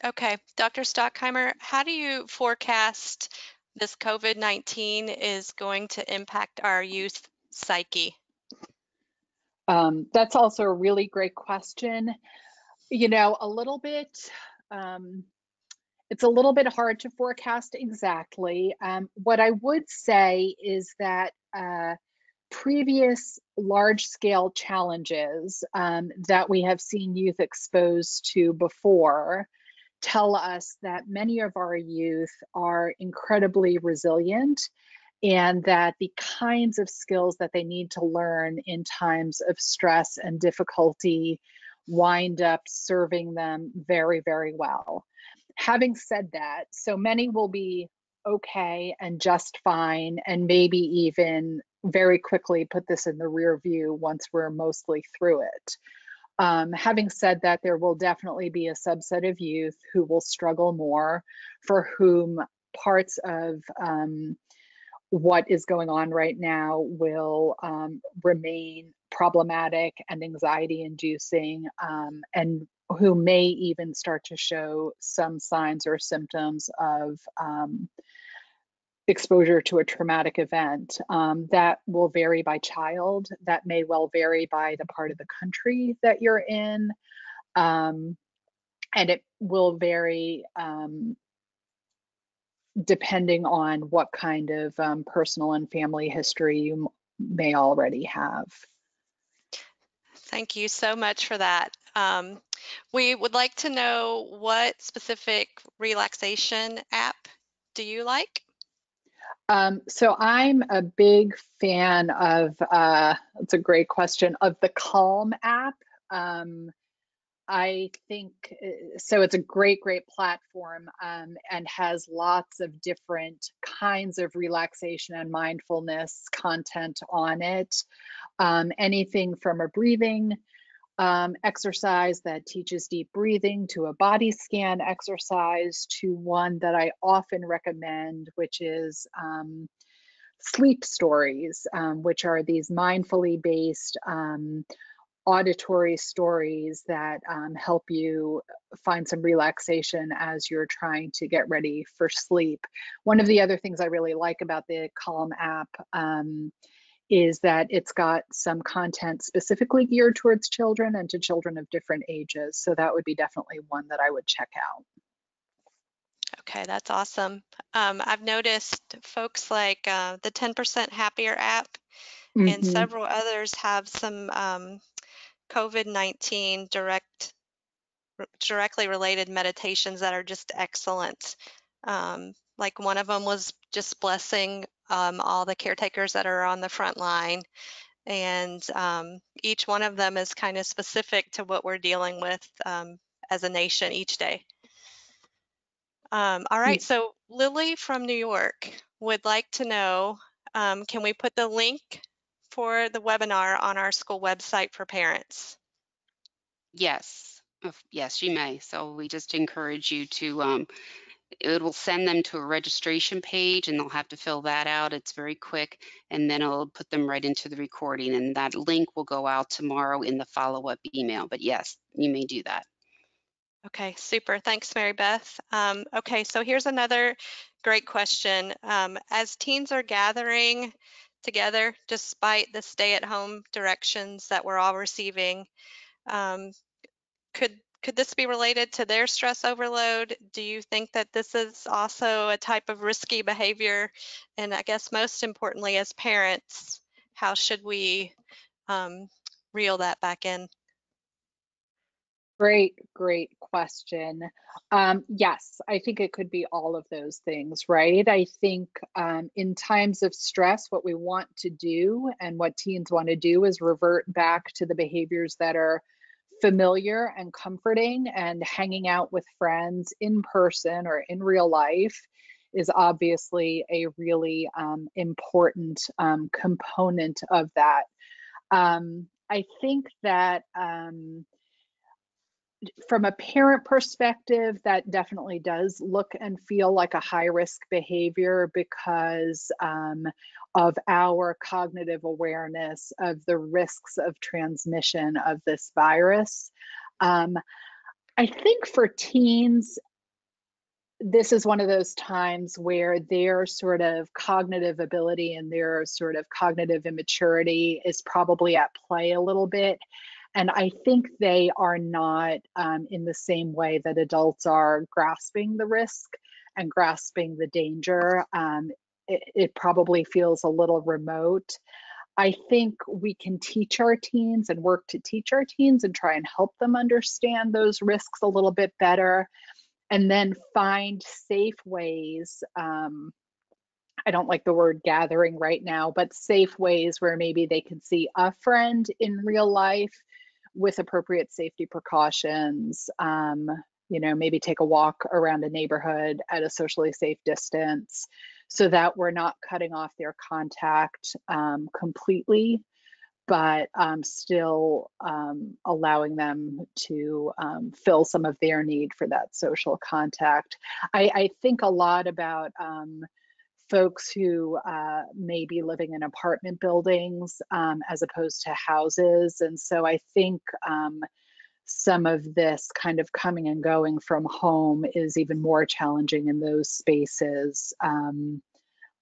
Okay, Dr. Stockheimer, how do you forecast this COVID-19 is going to impact our youth psyche? That's also a really great question. You know, it's a little bit hard to forecast exactly. What I would say is that previous large-scale challenges that we have seen youth exposed to before tell us that many of our youth are incredibly resilient and that the kinds of skills that they need to learn in times of stress and difficulty wind up serving them very, very well. Having said that, so many will be okay and just fine, and maybe even very quickly put this in the rear view once we're mostly through it. Having said that, there will definitely be a subset of youth who will struggle more, for whom parts of what is going on right now will remain problematic and anxiety inducing, and who may even start to show some signs or symptoms of exposure to a traumatic event. That will vary by child. That may well vary by the part of the country that you're in. And it will vary depending on what kind of personal and family history you may already have. Thank you so much for that. We would like to know, what specific relaxation app do you like? So I'm a big fan of, it's a great question, of the Calm app. I think so. It's a great, great platform and has lots of different kinds of relaxation and mindfulness content on it. Anything from a breathing exercise that teaches deep breathing to a body scan exercise to one that I often recommend, which is sleep stories, which are these mindfully based auditory stories that help you find some relaxation as you're trying to get ready for sleep. One of the other things I really like about the Calm app is that it's got some content specifically geared towards children and to children of different ages. So that would be definitely one that I would check out. Okay, that's awesome. I've noticed folks like the 10% Happier app and Mm-hmm. several others have some COVID-19 directly related meditations that are just excellent. Like one of them was just blessing all the caretakers that are on the front line. And each one of them is kind of specific to what we're dealing with as a nation each day. All right, so Lily from New York would like to know, can we put the link for the webinar on our school website for parents? Yes, yes, you may. So we just encourage you to, it will send them to a registration page and they'll have to fill that out. It's very quick. And then it'll put them right into the recording. And that link will go out tomorrow in the follow-up email. But yes, you may do that. Okay, super. Thanks, Mary Beth. Okay, so here's another great question. As teens are gathering together, despite the stay-at-home directions that we're all receiving, could this be related to their stress overload? Do you think that this is also a type of risky behavior? And I guess most importantly, as parents, how should we reel that back in? Great question. Yes, I think it could be all of those things, right? I think in times of stress, what we want to do and what teens want to do is revert back to the behaviors that are familiar and comforting, and hanging out with friends in person or in real life is obviously a really important component of that. I think that from a parent perspective, that definitely does look and feel like a high risk behavior because of our cognitive awareness of the risks of transmission of this virus. I think for teens, this is one of those times where their sort of cognitive ability and their sort of cognitive immaturity is probably at play a little bit. And I think they are not in the same way that adults are grasping the risk and grasping the danger. It probably feels a little remote. I think we can teach our teens and work to teach our teens and try and help them understand those risks a little bit better, and then find safe ways. I don't like the word gathering right now, but safe ways where maybe they can see a friend in real life with appropriate safety precautions. Maybe take a walk around a neighborhood at a socially safe distance so that we're not cutting off their contact completely, but still allowing them to fill some of their need for that social contact. I think a lot about folks who may be living in apartment buildings as opposed to houses. And so I think some of this kind of coming and going from home is even more challenging in those spaces.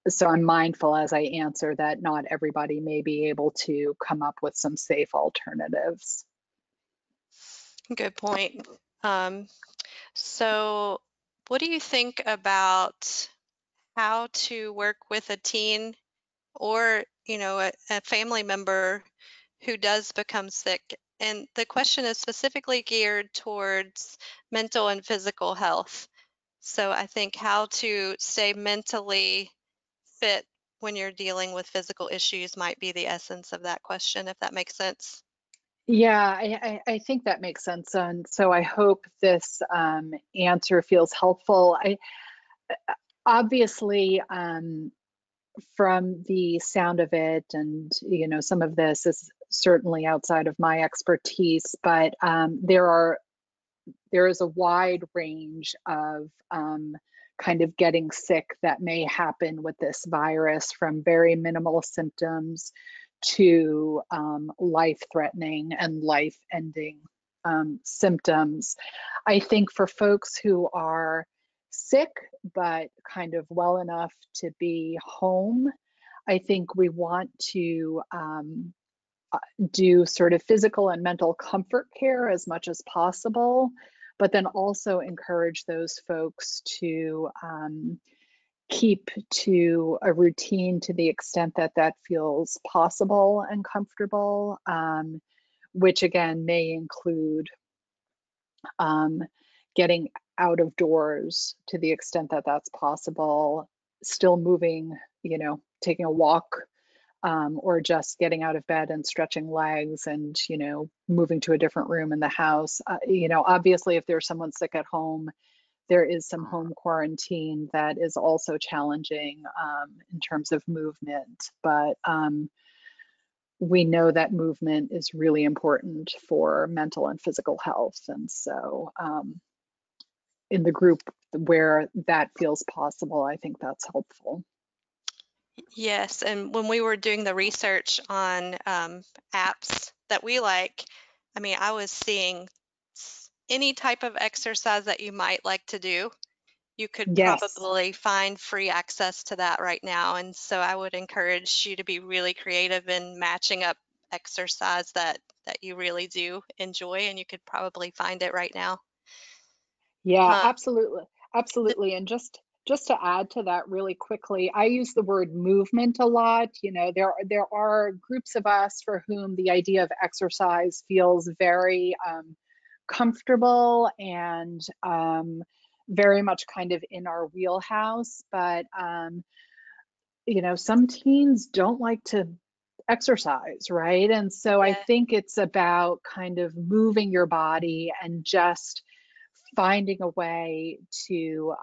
So I'm mindful as I answer that not everybody may be able to come up with some safe alternatives. Good point. So what do you think about how to work with a teen or, a family member who does become sick? And the question is specifically geared towards mental and physical health. So I think how to stay mentally fit when you're dealing with physical issues might be the essence of that question, if that makes sense. Yeah, I think that makes sense. And so I hope this answer feels helpful. Obviously, from the sound of it, and some of this is certainly outside of my expertise, but there is a wide range of kind of getting sick that may happen with this virus, from very minimal symptoms to life-threatening and life-ending symptoms. I think for folks who are sick but kind of well enough to be home, I think we want to do sort of physical and mental comfort care as much as possible, but then also encourage those folks to keep to a routine to the extent that that feels possible and comfortable, which again may include getting out of doors to the extent that that's possible, still moving, taking a walk, or just getting out of bed and stretching legs and, moving to a different room in the house. Obviously, if there's someone sick at home, there is some home quarantine that is also challenging in terms of movement. But we know that movement is really important for mental and physical health. And so in the group where that feels possible, I think that's helpful. Yes, and when we were doing the research on apps that we like, I was seeing any type of exercise that you might like to do. You could Yes. probably find free access to that right now. And so I would encourage you to be really creative in matching up exercise that you really do enjoy, and you could probably find it right now. Yeah, Uh, absolutely. Absolutely. And just to add to that really quickly, I use the word movement a lot. There are groups of us for whom the idea of exercise feels very comfortable and very much kind of in our wheelhouse. But you know, some teens don't like to exercise, right? And so I Yeah, think it's about kind of moving your body and just finding a way to,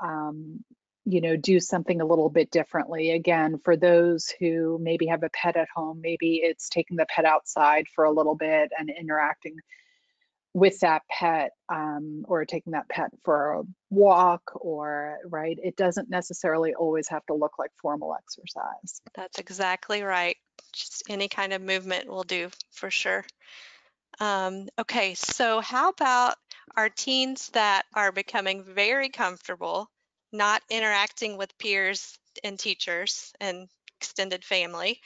you know, do something a little bit differently. Again, for those who maybe have a pet at home, maybe it's taking the pet outside for a little bit and interacting with that pet, or taking that pet for a walk, or, right? It doesn't necessarily always have to look like formal exercise. that's exactly right. Just any kind of movement will do for sure. Okay, so how about our teens that are becoming very comfortable not interacting with peers and teachers and extended family?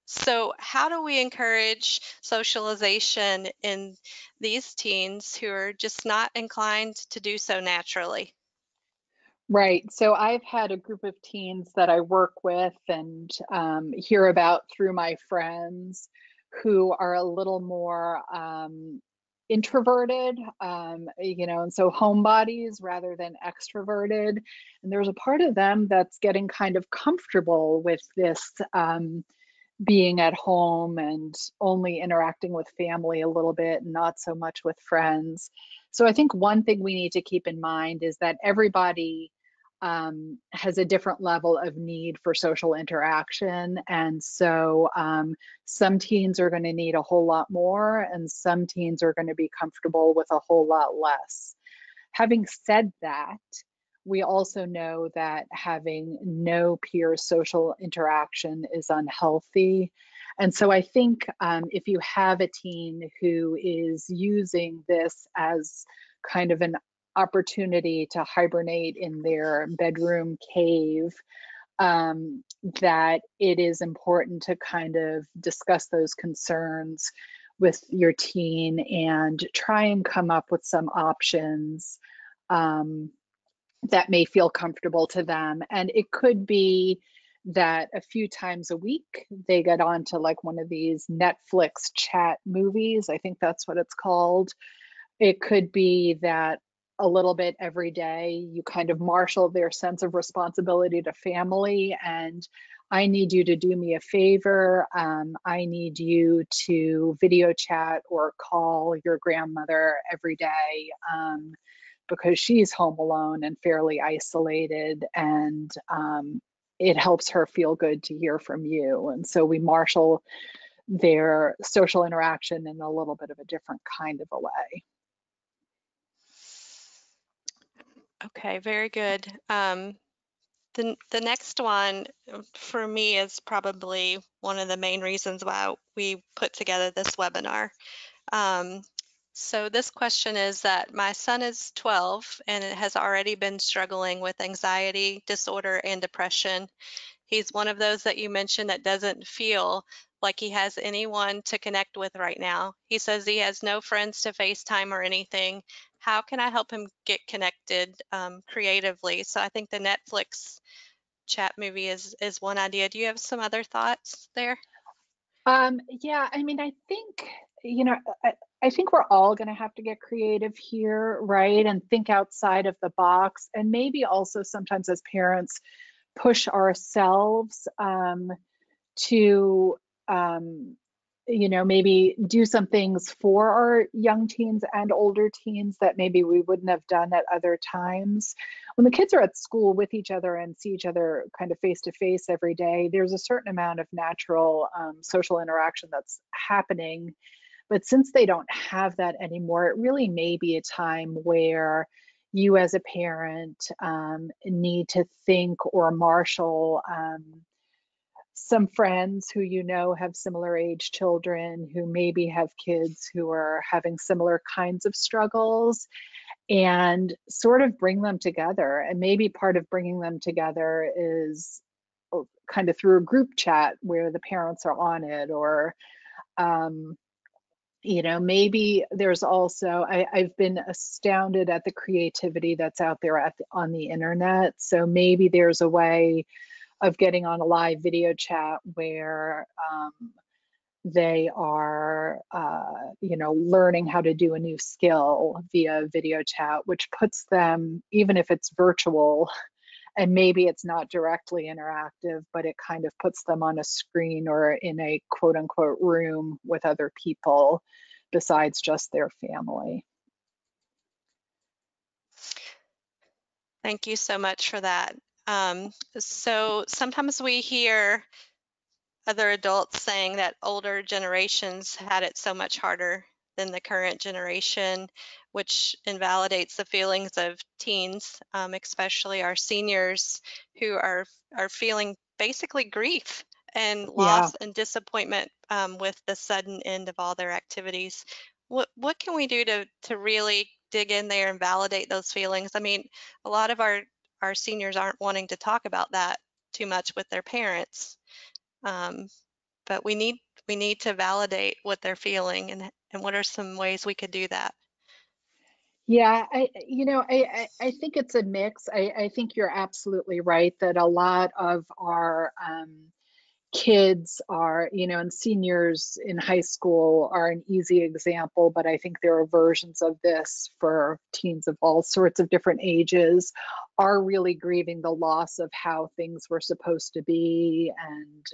So how do we encourage socialization in these teens who are just not inclined to do so naturally? Right. So I've had a group of teens that I work with and hear about through my friends who are a little more introverted, you know, and so homebodies rather than extroverted. And there's a part of them that's getting kind of comfortable with this, being at home and only interacting with family a little bit, not so much with friends. So I think one thing we need to keep in mind is that everybody has a different level of need for social interaction. And so some teens are going to need a whole lot more, and some teens are going to be comfortable with a whole lot less. Having said that, we also know that having no peer social interaction is unhealthy. And so I think if you have a teen who is using this as kind of an opportunity to hibernate in their bedroom cave, that it is important to kind of discuss those concerns with your teen and try and come up with some options um, that may feel comfortable to them. And it could be that a few times a week they get onto like one of these Netflix chat movies. I think that's what it's called. It could be that a little bit every day you kind of marshal their sense of responsibility to family, and I need you to do me a favor. I need you to video chat or call your grandmother every day, because she's home alone and fairly isolated, and it helps her feel good to hear from you. And so we marshal their social interaction in a little bit of a different kind of a way. Okay, very good. The next one for me is probably one of the main reasons why we put together this webinar. Um, so this question is that my son is 12 and it has already been struggling with anxiety disorder and depression. He's one of those that you mentioned that doesn't feel like he has anyone to connect with right now. He says he has no friends to FaceTime or anything. How can I help him get connected creatively? So I think the Netflix chat movie is one idea. Do you have some other thoughts there? Yeah, I mean, I think, you know, I think we're all going to have to get creative here, right? And think outside of the box. And maybe also sometimes as parents, push ourselves to, you know, maybe do some things for our young teens and older teens that maybe we wouldn't have done at other times. When the kids are at school with each other and see each other kind of face to face every day, there's a certain amount of natural social interaction that's happening. But since they don't have that anymore, it really may be a time where you as a parent need to think or marshal some friends who you know have similar age children who maybe have kids who are having similar kinds of struggles, and sort of bring them together. And maybe part of bringing them together is kind of through a group chat where the parents are on it, or um, you know, maybe there's also, I've been astounded at the creativity that's out there on the internet. So maybe there's a way of getting on a live video chat where they are, learning how to do a new skill via video chat, which puts them, even if it's virtual, and maybe it's not directly interactive, but it kind of puts them on a screen or in a quote unquote room with other people besides just their family. Thank you so much for that. So sometimes we hear other adults saying that older generations had it so much harder than the current generation, which invalidates the feelings of teens, especially our seniors who are feeling basically grief and Yeah. loss and disappointment with the sudden end of all their activities. What can we do to really dig in there and validate those feelings? I mean, a lot of our seniors aren't wanting to talk about that too much with their parents. Um, but we need to validate what they're feeling, and what are some ways we could do that? Yeah, I think it's a mix. I think you're absolutely right that a lot of our kids are, and seniors in high school are an easy example, but I think there are versions of this for teens of all sorts of different ages, are really grieving the loss of how things were supposed to be, and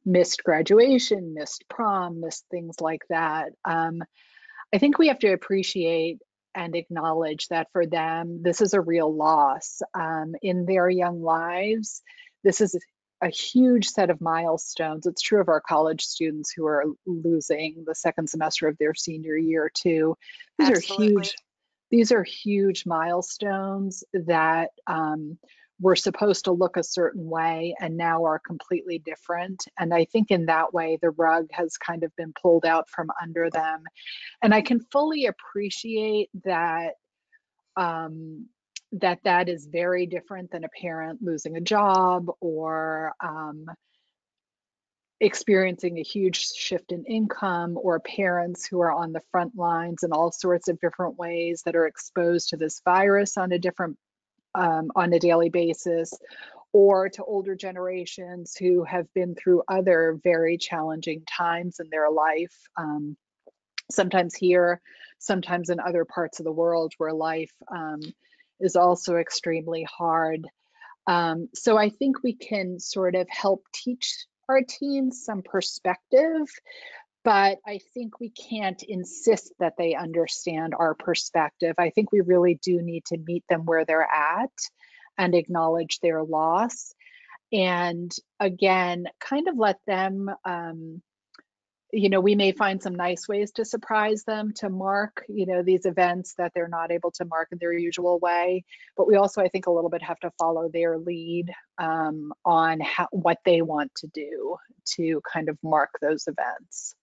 missed graduation, missed prom, missed things like that. I think we have to appreciate and acknowledge that for them, this is a real loss in their young lives. This is a huge set of milestones. It's true of our college students who are losing the second semester of their senior year too. These are Absolutely. huge. These are huge milestones that were supposed to look a certain way and now are completely different. And I think in that way, the rug has kind of been pulled out from under them. And I can fully appreciate that that is very different than a parent losing a job or experiencing a huge shift in income, or parents who are on the front lines in all sorts of different ways that are exposed to this virus on a daily basis, or to older generations who have been through other very challenging times in their life. Sometimes here, sometimes in other parts of the world where life is also extremely hard. So I think we can sort of help teach our teens some perspective, but I think we can't insist that they understand our perspective. I think we really do need to meet them where they're at and acknowledge their loss. And again, kind of let them, we may find some nice ways to surprise them, to mark, these events that they're not able to mark in their usual way. But we also, I think, a little bit have to follow their lead on what they want to do to kind of mark those events.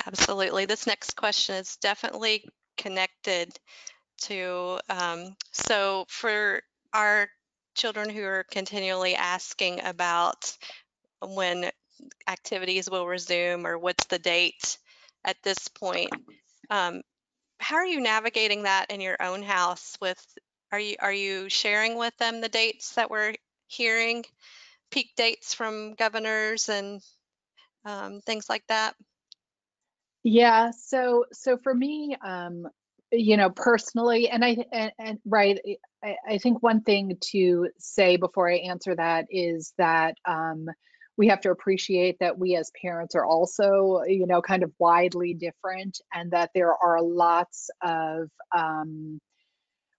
Absolutely. This next question is definitely connected to, so for our children who are continually asking about when activities will resume or what's the date at this point, how are you navigating that in your own house with, are you sharing with them the dates that we're hearing, peak dates from governors and things like that? Yeah, so for me, personally, and right, I think one thing to say before I answer that is that we have to appreciate that we as parents are also, kind of widely different, and that there are lots of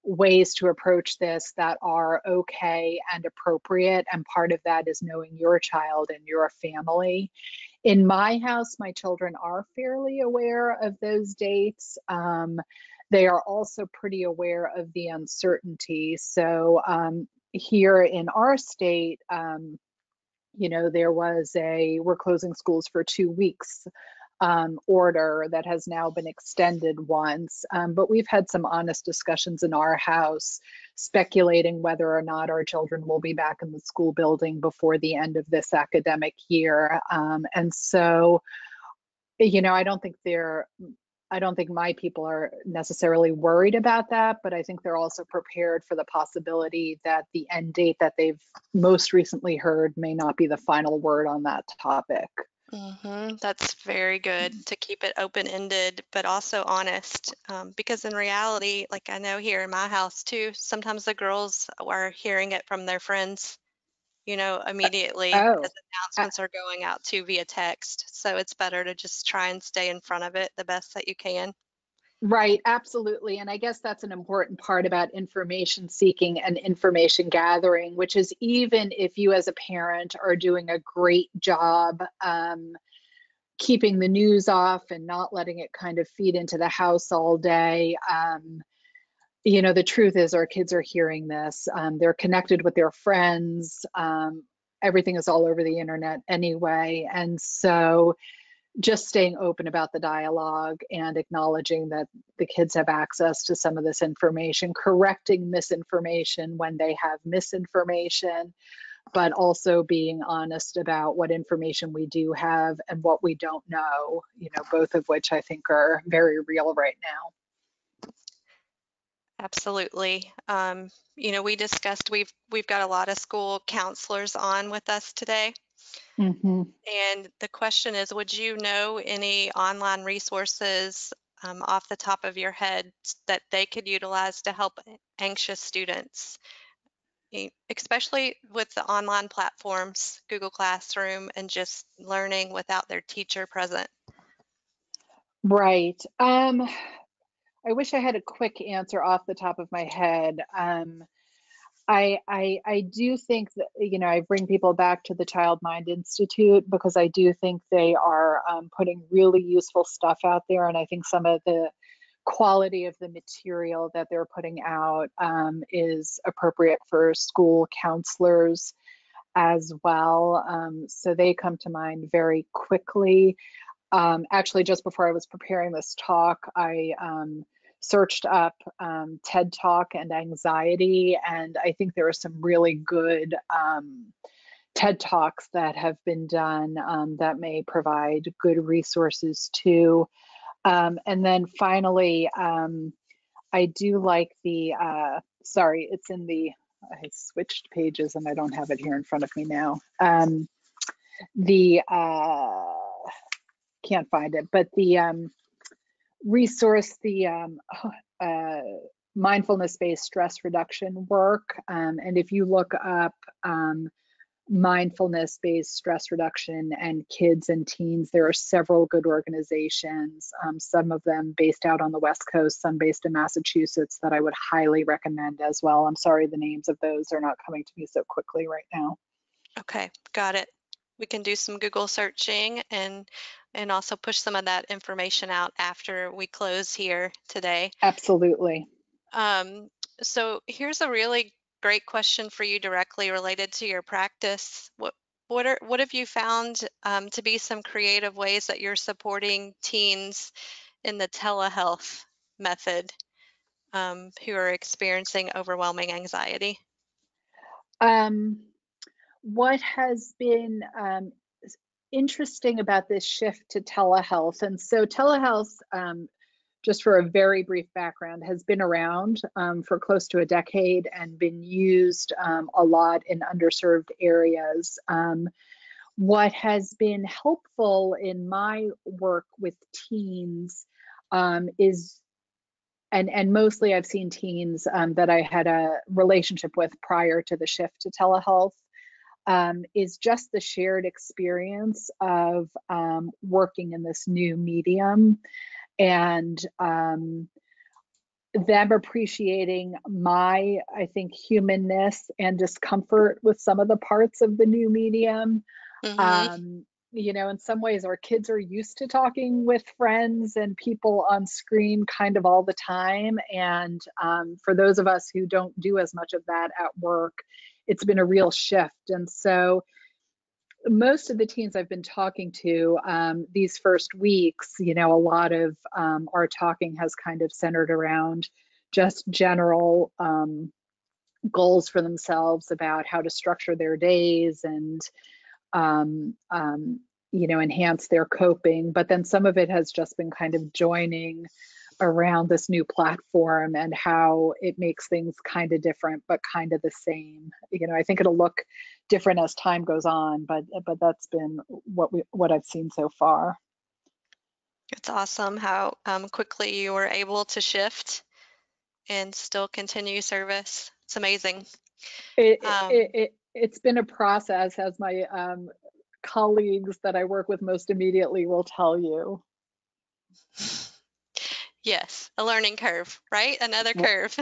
ways to approach this that are okay and appropriate. And part of that is knowing your child and your family. In my house, my children are fairly aware of those dates. They are also pretty aware of the uncertainty. So here in our state, there was we're closing schools for 2 weeks order that has now been extended once. But we've had some honest discussions in our house speculating whether or not our children will be back in the school building before the end of this academic year. And so, I don't think I don't think my people are necessarily worried about that, but I think they're also prepared for the possibility that the end date that they've most recently heard may not be the final word on that topic. That's very good to keep it open-ended, but also honest. Because in reality, like I know here in my house too, sometimes the girls are hearing it from their friends, immediately as Oh, announcements are going out too via text. So it's better to just try and stay in front of it the best that you can. right, absolutely. And I guess that's an important part about information seeking and information gathering, which is even if you as a parent are doing a great job keeping the news off and not letting it kind of feed into the house all day. The truth is our kids are hearing this. They're connected with their friends. Everything is all over the internet anyway. And so just staying open about the dialogue and acknowledging that the kids have access to some of this information, correcting misinformation when they have misinformation, but also being honest about what information we do have and what we don't know, both of which I think are very real right now. Absolutely. We discussed we've got a lot of school counselors on with us today. Mm-hmm. And the question is, would you know any online resources off the top of your head that they could utilize to help anxious students, especially with the online platforms, Google Classroom, and just learning without their teacher present? Right. I wish I had a quick answer off the top of my head. I do think that, I bring people back to the Child Mind Institute because I do think they are putting really useful stuff out there. And I think some of the quality of the material that they're putting out is appropriate for school counselors as well. So they come to mind very quickly. Actually, just before I was preparing this talk, I searched up TED Talk and anxiety, and I think there are some really good TED Talks that have been done that may provide good resources too. And then finally, I do like sorry, it's in I switched pages and I don't have it here in front of me now. Can't find it, but the resource, the mindfulness-based stress reduction work. And if you look up mindfulness-based stress reduction and kids and teens, there are several good organizations, some of them based out on the West Coast, some based in Massachusetts, that I would highly recommend as well. I'm sorry the names of those are not coming to me so quickly right now. Okay, got it. We can do some Google searching and also push some of that information out after we close here today. Absolutely. So here's a really great question for you directly related to your practice. What have you found to be some creative ways that you're supporting teens in the telehealth method who are experiencing overwhelming anxiety? What has been interesting about this shift to telehealth, and so telehealth, just for a very brief background, has been around for close to a decade and been used a lot in underserved areas. What has been helpful in my work with teens is, and mostly I've seen teens that I had a relationship with prior to the shift to telehealth, is just the shared experience of working in this new medium, and them appreciating my, I think, humanness and discomfort with some of the parts of the new medium. Mm-hmm. In some ways, our kids are used to talking with friends and people on screen kind of all the time. And for those of us who don't do as much of that at work, it's been a real shift. And so most of the teens I've been talking to these first weeks, a lot of our talking has kind of centered around just general goals for themselves about how to structure their days and enhance their coping. But then some of it has just been kind of joining around this new platform and how it makes things kind of different, but kind of the same. I think it'll look different as time goes on, but that's been what I've seen so far. It's awesome how quickly you were able to shift and still continue service. It's amazing. It's been a process, as my colleagues that I work with most immediately will tell you. Yes, a learning curve, right? Another curve.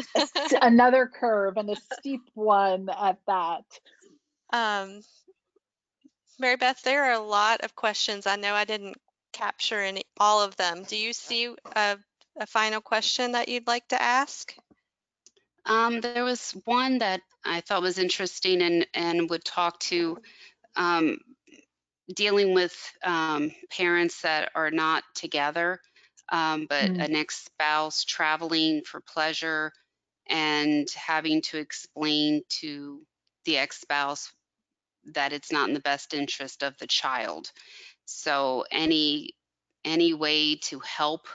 Another curve, and a steep one at that. Mary Beth, there are a lot of questions. I know I didn't capture all of them. Do you see a final question that you'd like to ask? There was one that I thought was interesting and would talk to dealing with parents that are not together, but an ex-spouse traveling for pleasure and having to explain to the ex-spouse that it's not in the best interest of the child. So any way to help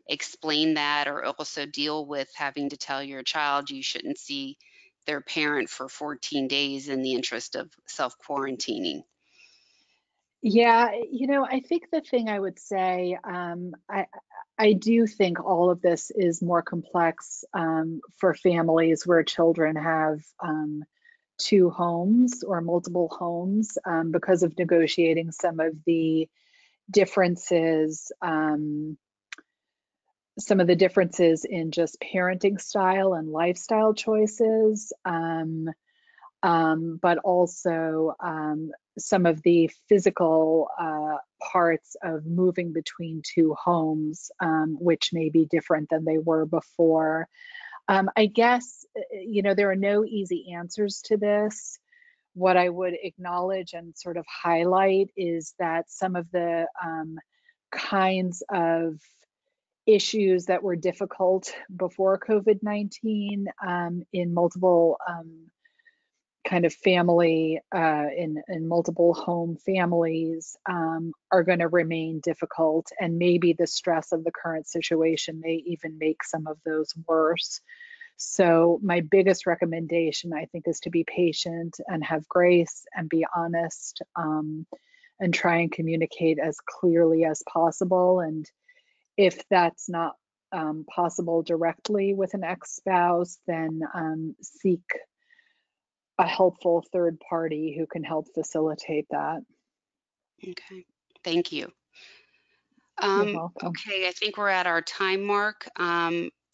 explain that, or also deal with having to tell your child you shouldn't see their parent for 14 days in the interest of self-quarantining? Yeah, I think the thing I would say, I do think all of this is more complex for families where children have two homes or multiple homes because of negotiating some of the differences, in just parenting style and lifestyle choices, but also some of the physical parts of moving between two homes, which may be different than they were before. I guess, there are no easy answers to this. What I would acknowledge and sort of highlight is that some of the kinds of issues that were difficult before COVID-19 in multiple kind of family, in multiple home families, are going to remain difficult, and maybe the stress of the current situation may even make some of those worse. So my biggest recommendation, I think, is to be patient and have grace and be honest, and try and communicate as clearly as possible. And if that's not possible directly with an ex-spouse, then seek a helpful third party who can help facilitate that. Okay, thank you. You're welcome. Okay, I think we're at our time mark.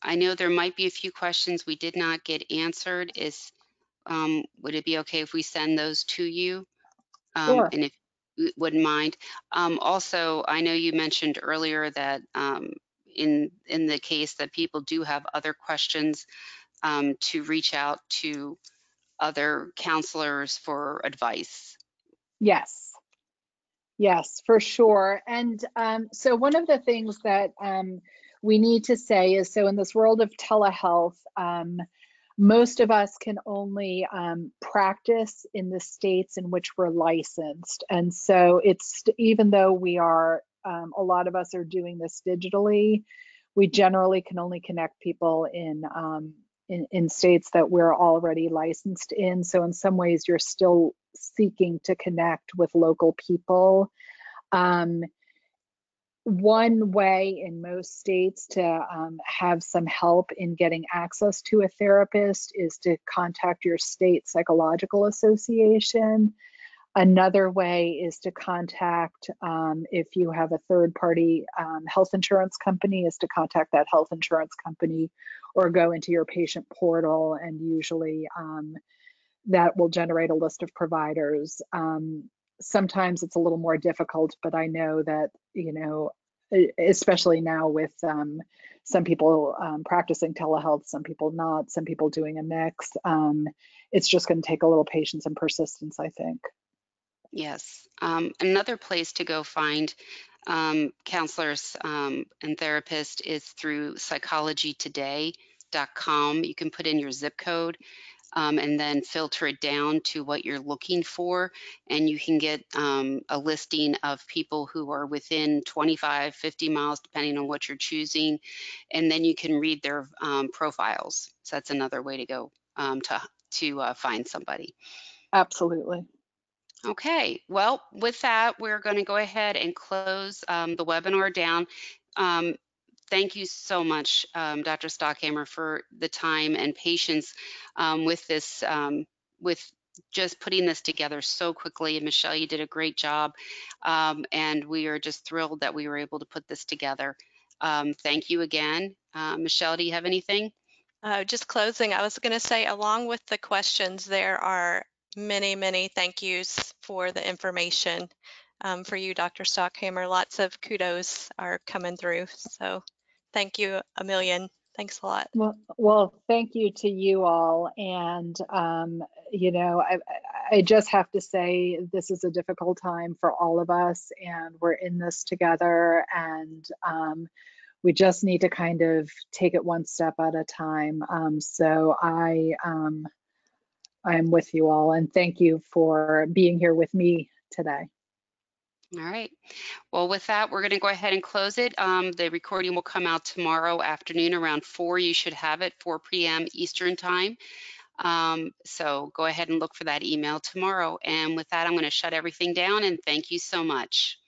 I know there might be a few questions we did not get answered. Would it be okay if we send those to you? Sure. And if you wouldn't mind. Also, I know you mentioned earlier that in the case that people do have other questions, to reach out to other counselors for advice. Yes, for sure. And so one of the things that we need to say is, so in this world of telehealth, most of us can only practice in the states in which we're licensed. And so even though we are, a lot of us are doing this digitally, we generally can only connect people in states that we're already licensed in. So in some ways, you're still seeking to connect with local people. One way in most states to have some help in getting access to a therapist is to contact your state psychological association. Another way is to contact, if you have a third party health insurance company, is to contact that health insurance company or go into your patient portal, and usually that will generate a list of providers. Sometimes it's a little more difficult, but I know that, especially now with some people practicing telehealth, some people not, some people doing a mix, it's just going to take a little patience and persistence, I think. Yes. Another place to go find counselors and therapists is through psychologytoday.com. You can put in your zip code. and then filter it down to what you're looking for. And you can get a listing of people who are within 25, 50 miles, depending on what you're choosing. And then you can read their profiles. So that's another way to go to find somebody. Absolutely. Okay, well, with that, we're going to go ahead and close the webinar down. Thank you so much, Dr. Stockhammer, for the time and patience with this, with just putting this together so quickly. And Michelle, you did a great job. And we are just thrilled that we were able to put this together. Thank you again. Michelle, do you have anything? Just closing, I was going to say, along with the questions, there are many, many thank yous for the information for you, Dr. Stockhammer. Lots of kudos are coming through. So thank you a million. Thanks a lot. Well, thank you to you all. And, you know, I just have to say this is a difficult time for all of us, and we're in this together, and we just need to kind of take it one step at a time. So I'm with you all, and thank you for being here with me today. All right. Well, with that, we're going to go ahead and close it. The recording will come out tomorrow afternoon around 4. You should have it, 4 p.m. Eastern time. So go ahead and look for that email tomorrow. And with that, I'm going to shut everything down, and thank you so much.